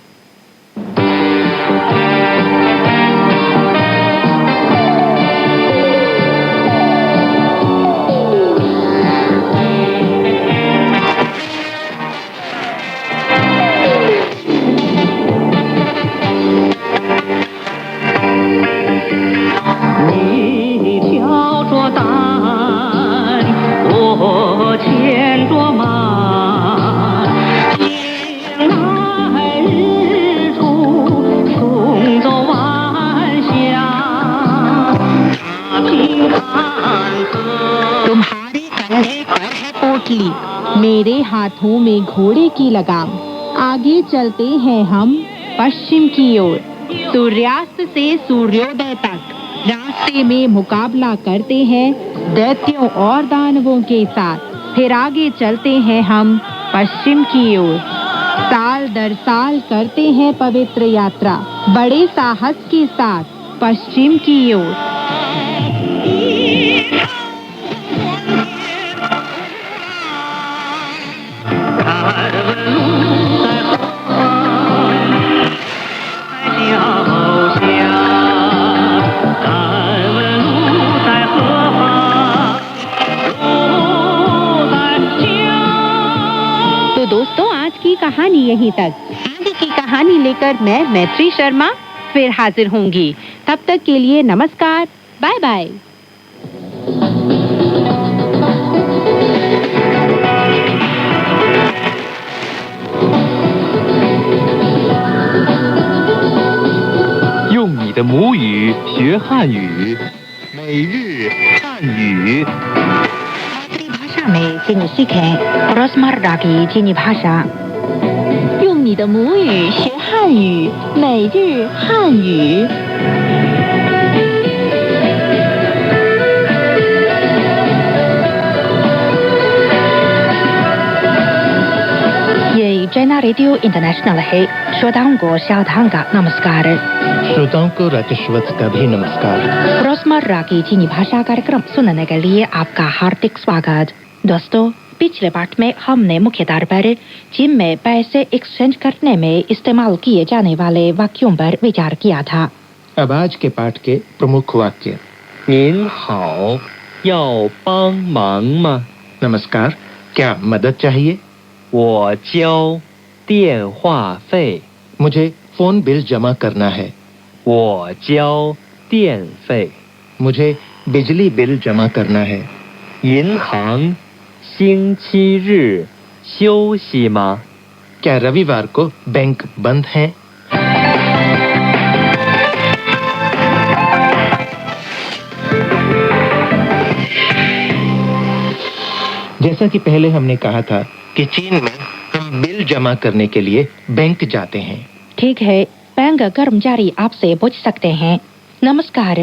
तुम्हारे कंधे पर है पोटली, मेरे हाथों में घोड़े की लगाम। आगे चलते हैं हम पश्चिम की ओर, सूर्यास्त से सूर्योदय तक। रास्ते में मुकाबला करते हैं दैत्यों और दानवों के साथ। फिर आगे चलते हैं हम पश्चिम की ओर, साल दर साल करते हैं पवित्र यात्रा, बड़े साहस के साथ पश्चिम की ओर। तो दोस्तों, आज की कहानी यहीं तक। आगे की कहानी लेकर मैं मैत्री शर्मा फिर हाजिर होंगी। तब तक के लिए नमस्कार, बाय बाय।用你的母语学汉语，每日汉语。 मातृभाषा में चीनी सीखें रोजमर्रा की चीनी भाषा। 用你的母语学汉语，每日汉语。ये चाइना रेडियो इंटरनेशनल है। श्रोताओं को सावधान का नमस्कार। श्रोताओं को राकेशवत्स का भी नमस्कार। रोजमर्रा की चीनी भाषा कार्यक्रम सुनने के लिए आपका हार्दिक स्वागत। दोस्तों, पिछले पाठ में हमने मुख्य तौर पर चीन में पैसे एक्सचेंज करने में इस्तेमाल किए जाने वाले वाक्यों पर विचार किया था। अब आज के पाठ के प्रमुख वाक्य। 您好，要帮忙吗？ नमस्कार, क्या मदद चाहिए? 我交电话费。 मुझे फोन बिल जमा करना है। 我交电费。 मुझे बिजली बिल जमा करना है। 银行星期日休息吗？ क्या रविवार को बैंक बंद है? जैसा कि पहले हमने कहा था कि चीन में हम बिल जमा करने के लिए बैंक जाते हैं। ठीक है, बैंक कर्मचारी आपसे पूछ सकते हैं, नमस्कार,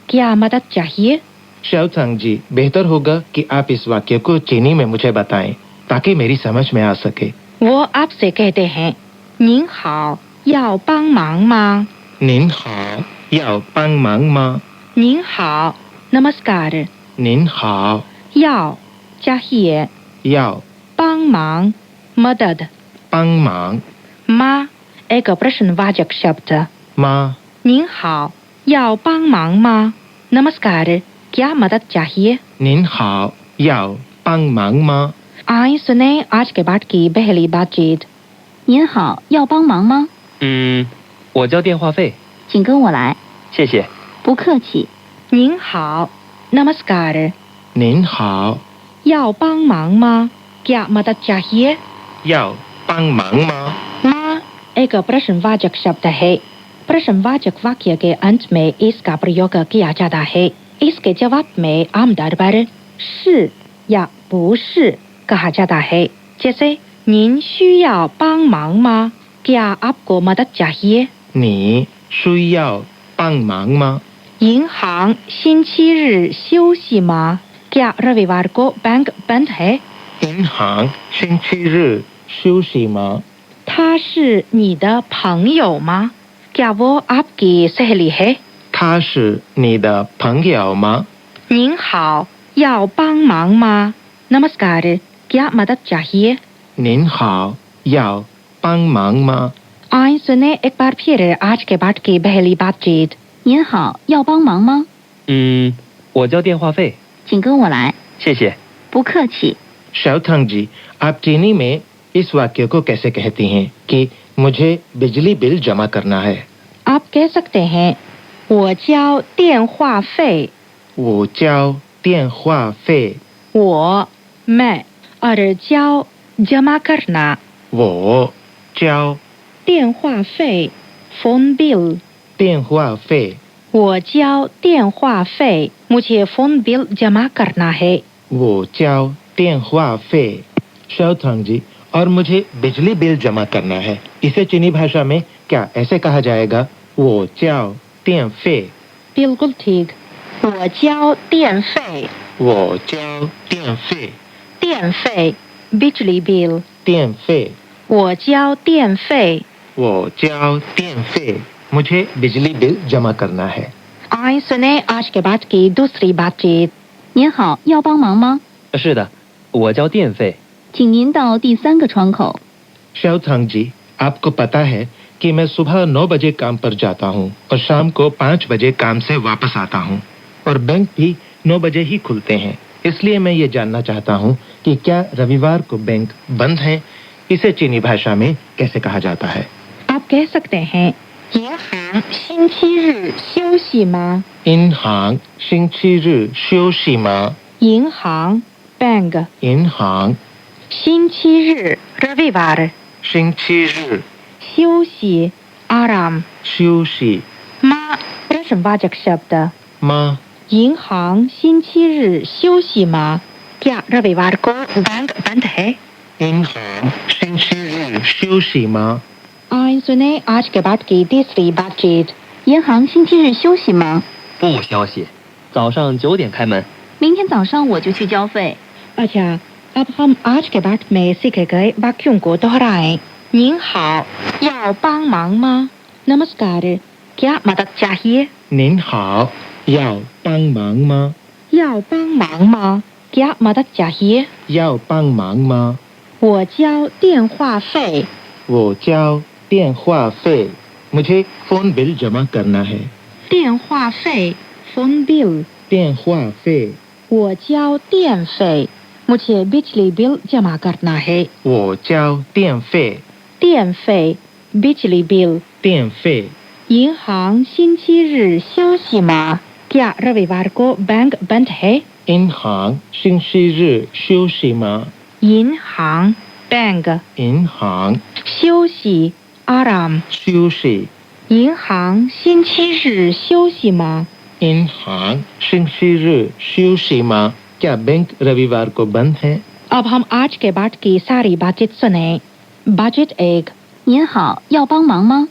क्या मदद चाहिए? शाओचांग जी, बेहतर होगा कि आप इस वाक्य को चीनी में मुझे बताएं ताकि मेरी समझ में आ सके। वो आपसे कहते हैं, 您好，要帮忙吗？ निन हाओ याओ पांग मांग मा। 您好，नमस्कार। निन हाओ 要 चाहिए, याओ 帮忙 मदद, पांग मांग 吗 एक प्रश्नवाचक शब्द। मा। 您好，要帮忙吗？ नमस्कार, क्या मदद चाहिए? निन हाओ याओ पांग मांग मा। आइए सुने आज के पाठ की पहली बातचीत। 您好，要帮忙吗？我交电话费，请跟我来。谢谢。不客气。您好, नमस्कार, निन हाओ 要帮忙吗? क्या मदद चाहिए? याओ पांग मांग मा। माँ एक प्रश्नवाचक शब्द है। प्रश्नवाचक वाक्य के अंत में इसका प्रयोग किया जाता है। इसके जवाब में आमतौर पर 是 या 不是 कहा जाता है। जैसे 您需要帮忙吗? क्या आपको मदद चाहिए? 你需要帮忙吗？ 银行星期日休息吗? क्या रविवार को बैंक बंद है? 银行星期日休息吗？ 他是你的朋友吗? क्या वो आपकी सहेली है? 他是你的朋友吗？您好，要帮忙吗？नमस्कार, क्या मदद चाहिए? 您好，要帮忙吗？ आइए सुने एक बार फिर आज के पाठ की पहली बातचीत। 您好，要帮忙吗？我交电话费，请跟我来。谢谢。不客气。 शाओथांग जी, आप चीनी में इस वाक्य को कैसे कहती हैं कि मुझे बिजली बिल जमा करना है? आप कह सकते हैं 我交电话费，我交电话费，我मैं और 交 जमा करना, 我交电话费 phone bill, 电话费，我交电话费, मुझे phone bill जमा करना है. 我交电话费。शाओथांग जी, और मुझे बिजली बिल जमा करना है, इसे चीनी भाषा में क्या ऐसे कहा जाएगा? 我交电费， बिल्कुल ठीक. 我交电费，我交电费，电费 बिजली बिल, 电费，我交电费。我交电费， मुझे बिजली बिल जमा करना है. आइए सुने आज के बाद की दूसरी बातचीत। 您好，要帮忙吗？是的，我交电费。请您到第3个窗口。 शाओथांग जी, आपको पता है कि मैं सुबह 9 बजे काम पर जाता हूँ और शाम को 5 बजे काम से वापस आता हूँ और बैंक भी 9 बजे ही खुलते हैं, इसलिए मैं ये जानना चाहता हूँ कि क्या रविवार को बैंक बंद है? इसे चीनी भाषा में कैसे कहा जाता है? आप कह सकते हैं 银行星期日休息吗？ इन हांग शिंगची शियोशी मा, 银行 बैंक, इन हांग 星期日 रविवार, शिंगची 休息 आराम, शियोशी, माँ प्रश्नवाचक शब्द, मा 银行星期日休息吗？ क्या रविवार को बैंक बंद है? इन हांग शिंगची शियोशी मा. आइए सुने आज के बाद की तीसरी बातचीत। 银行星期日休息吗？不消息，早上9点开门。明天早上我就去交费。 अच्छा, अब हम आज के पाठ में सीखे गए वाक्यों को दोहराएं। 您好，要帮忙吗？ नमस्कार, क्या मदद चाहिए? 您好，要帮忙吗？要帮忙吗？ क्या मदद चाहिए? 要帮忙吗？我交电话费，我交电话费, मुझे फोन बिल जमा करना है. 电话费 phone bill, 电话费，我交电费 मुझे बिजली बिल जमा करना है. 我交电费，电费 बिजली बिल. 电费，银行星期日休息吗？ क्या रविवार को बैंक बंद है? 银行星期日休息吗？银行 बैंक, 银行休息 आराम. 休息，银行星期日休息吗？银行星期日休息吗？क्या बैंक रविवार को बंद है? अब हम आज के पाठ की सारी बातचीत सुने. बातचीत 1. 您好，要帮忙吗？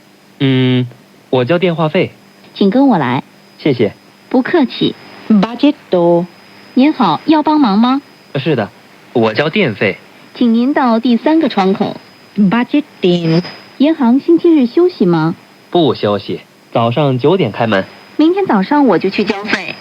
我交电话费。请跟我来。谢谢。不客气。 बातचीत 2. 您好，要帮忙吗？是的，我交电费。请您到第3个窗口。 बातचीत 3. 银行星期日休息吗？不消息，早上9点开门。明天早上我就去交费。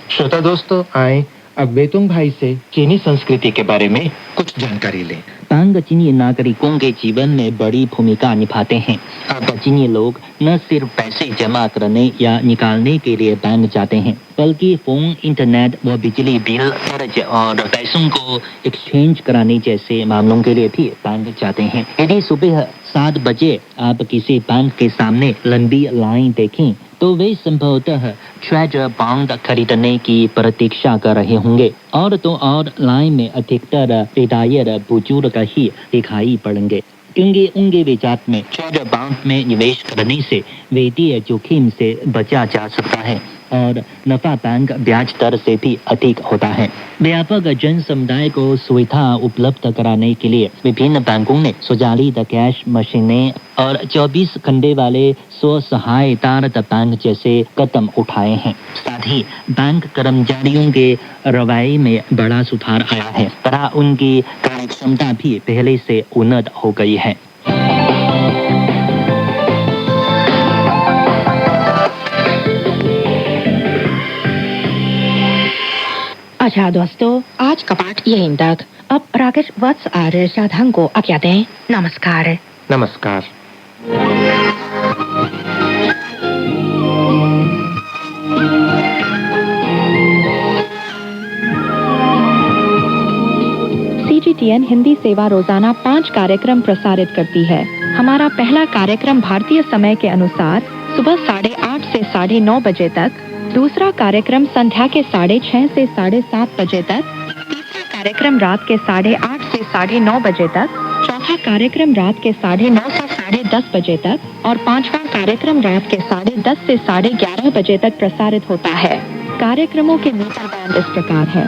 श्रोता दोस्तों, आए अब वेतुंग भाई से चीनी संस्कृति के बारे में कुछ जानकारी लें. बैंक चीनी नागरिकों के जीवन में बड़ी भूमिका निभाते हैं. अब चीनी लोग न सिर्फ पैसे जमा करने या निकालने के लिए बैंक जाते हैं, बल्कि फोन, इंटरनेट व बिजली बिल कर्ज और पैसों को एक्सचेंज कराने जैसे मामलों के लिए भी बैंक जाते हैं. यदि सुबह 7 बजे आप किसी बैंक के सामने लंबी लाइन देखें तो वे संभवतः ट्रेजर बॉन्ड खरीदने की प्रतीक्षा कर रहे होंगे. और तो और लाइन में अधिकतर रिटायर बुजुर्ग ही दिखाई पड़ेंगे, क्योंकि उनके विचार में ट्रेजर बॉन्ड में निवेश करने से वित्तीय जोखिम से बचा जा सकता है. और नफा बैंक ब्याज दर से भी अधिक होता है। व्यापक जन समुदाय को सुविधा उपलब्ध कराने के लिए विभिन्न बैंकों ने स्वचालित कैश मशीनें और 24 घंटे वाले स्व सहायता बैंक जैसे कदम उठाए हैं। साथ ही बैंक कर्मचारियों के रवैये में बड़ा सुधार आया है तथा उनकी कार्यक्षमता भी पहले से उन्नत हो गई है। अच्छा दोस्तों, आज कपाट यहीं तक। अब राकेश वत्स और साधन को आज्ञा दें। नमस्कार। नमस्कार। CGTN हिंदी सेवा रोजाना 5 कार्यक्रम प्रसारित करती है। हमारा पहला कार्यक्रम भारतीय समय के अनुसार सुबह 8:30 से 9:30 बजे तक, दूसरा कार्यक्रम संध्या के 6:30 से 7:30 बजे तक, तीसरा कार्यक्रम रात के 8:30 से 9:30 बजे तक, चौथा कार्यक्रम रात के 9:30 से 10:30 बजे तक और पांचवा कार्यक्रम रात के 10:30 से 11:30 बजे तक प्रसारित होता है। कार्यक्रमों के मीटर बैंड इस प्रकार है: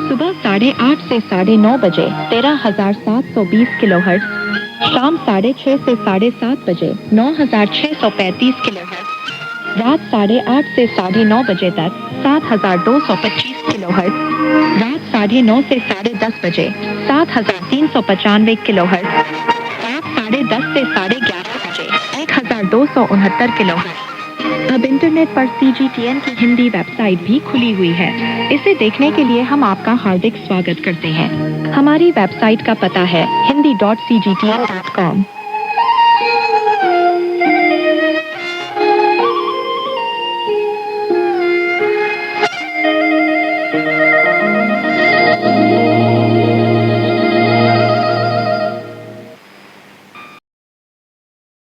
सुबह 8:30 से 9:30 बजे 13,720 किलोहर्ट्ज, शाम 6:30 से 7:30 बजे 9,635 किलोहर्ट्ज, रात 8:30 से 9:30 बजे तक 7,225 किलोहर्ट्ज, रात 9:30 से 10:30 बजे 7,395 किलोहर्ट्ज, रात 10:30 से 11:30 बजे 1,269 किलोहर्ट्ज। अब इंटरनेट पर CGTN की हिंदी वेबसाइट भी खुली हुई है। इसे देखने के लिए हम आपका हार्दिक स्वागत करते हैं। हमारी वेबसाइट का पता है hindi.cgtn.com।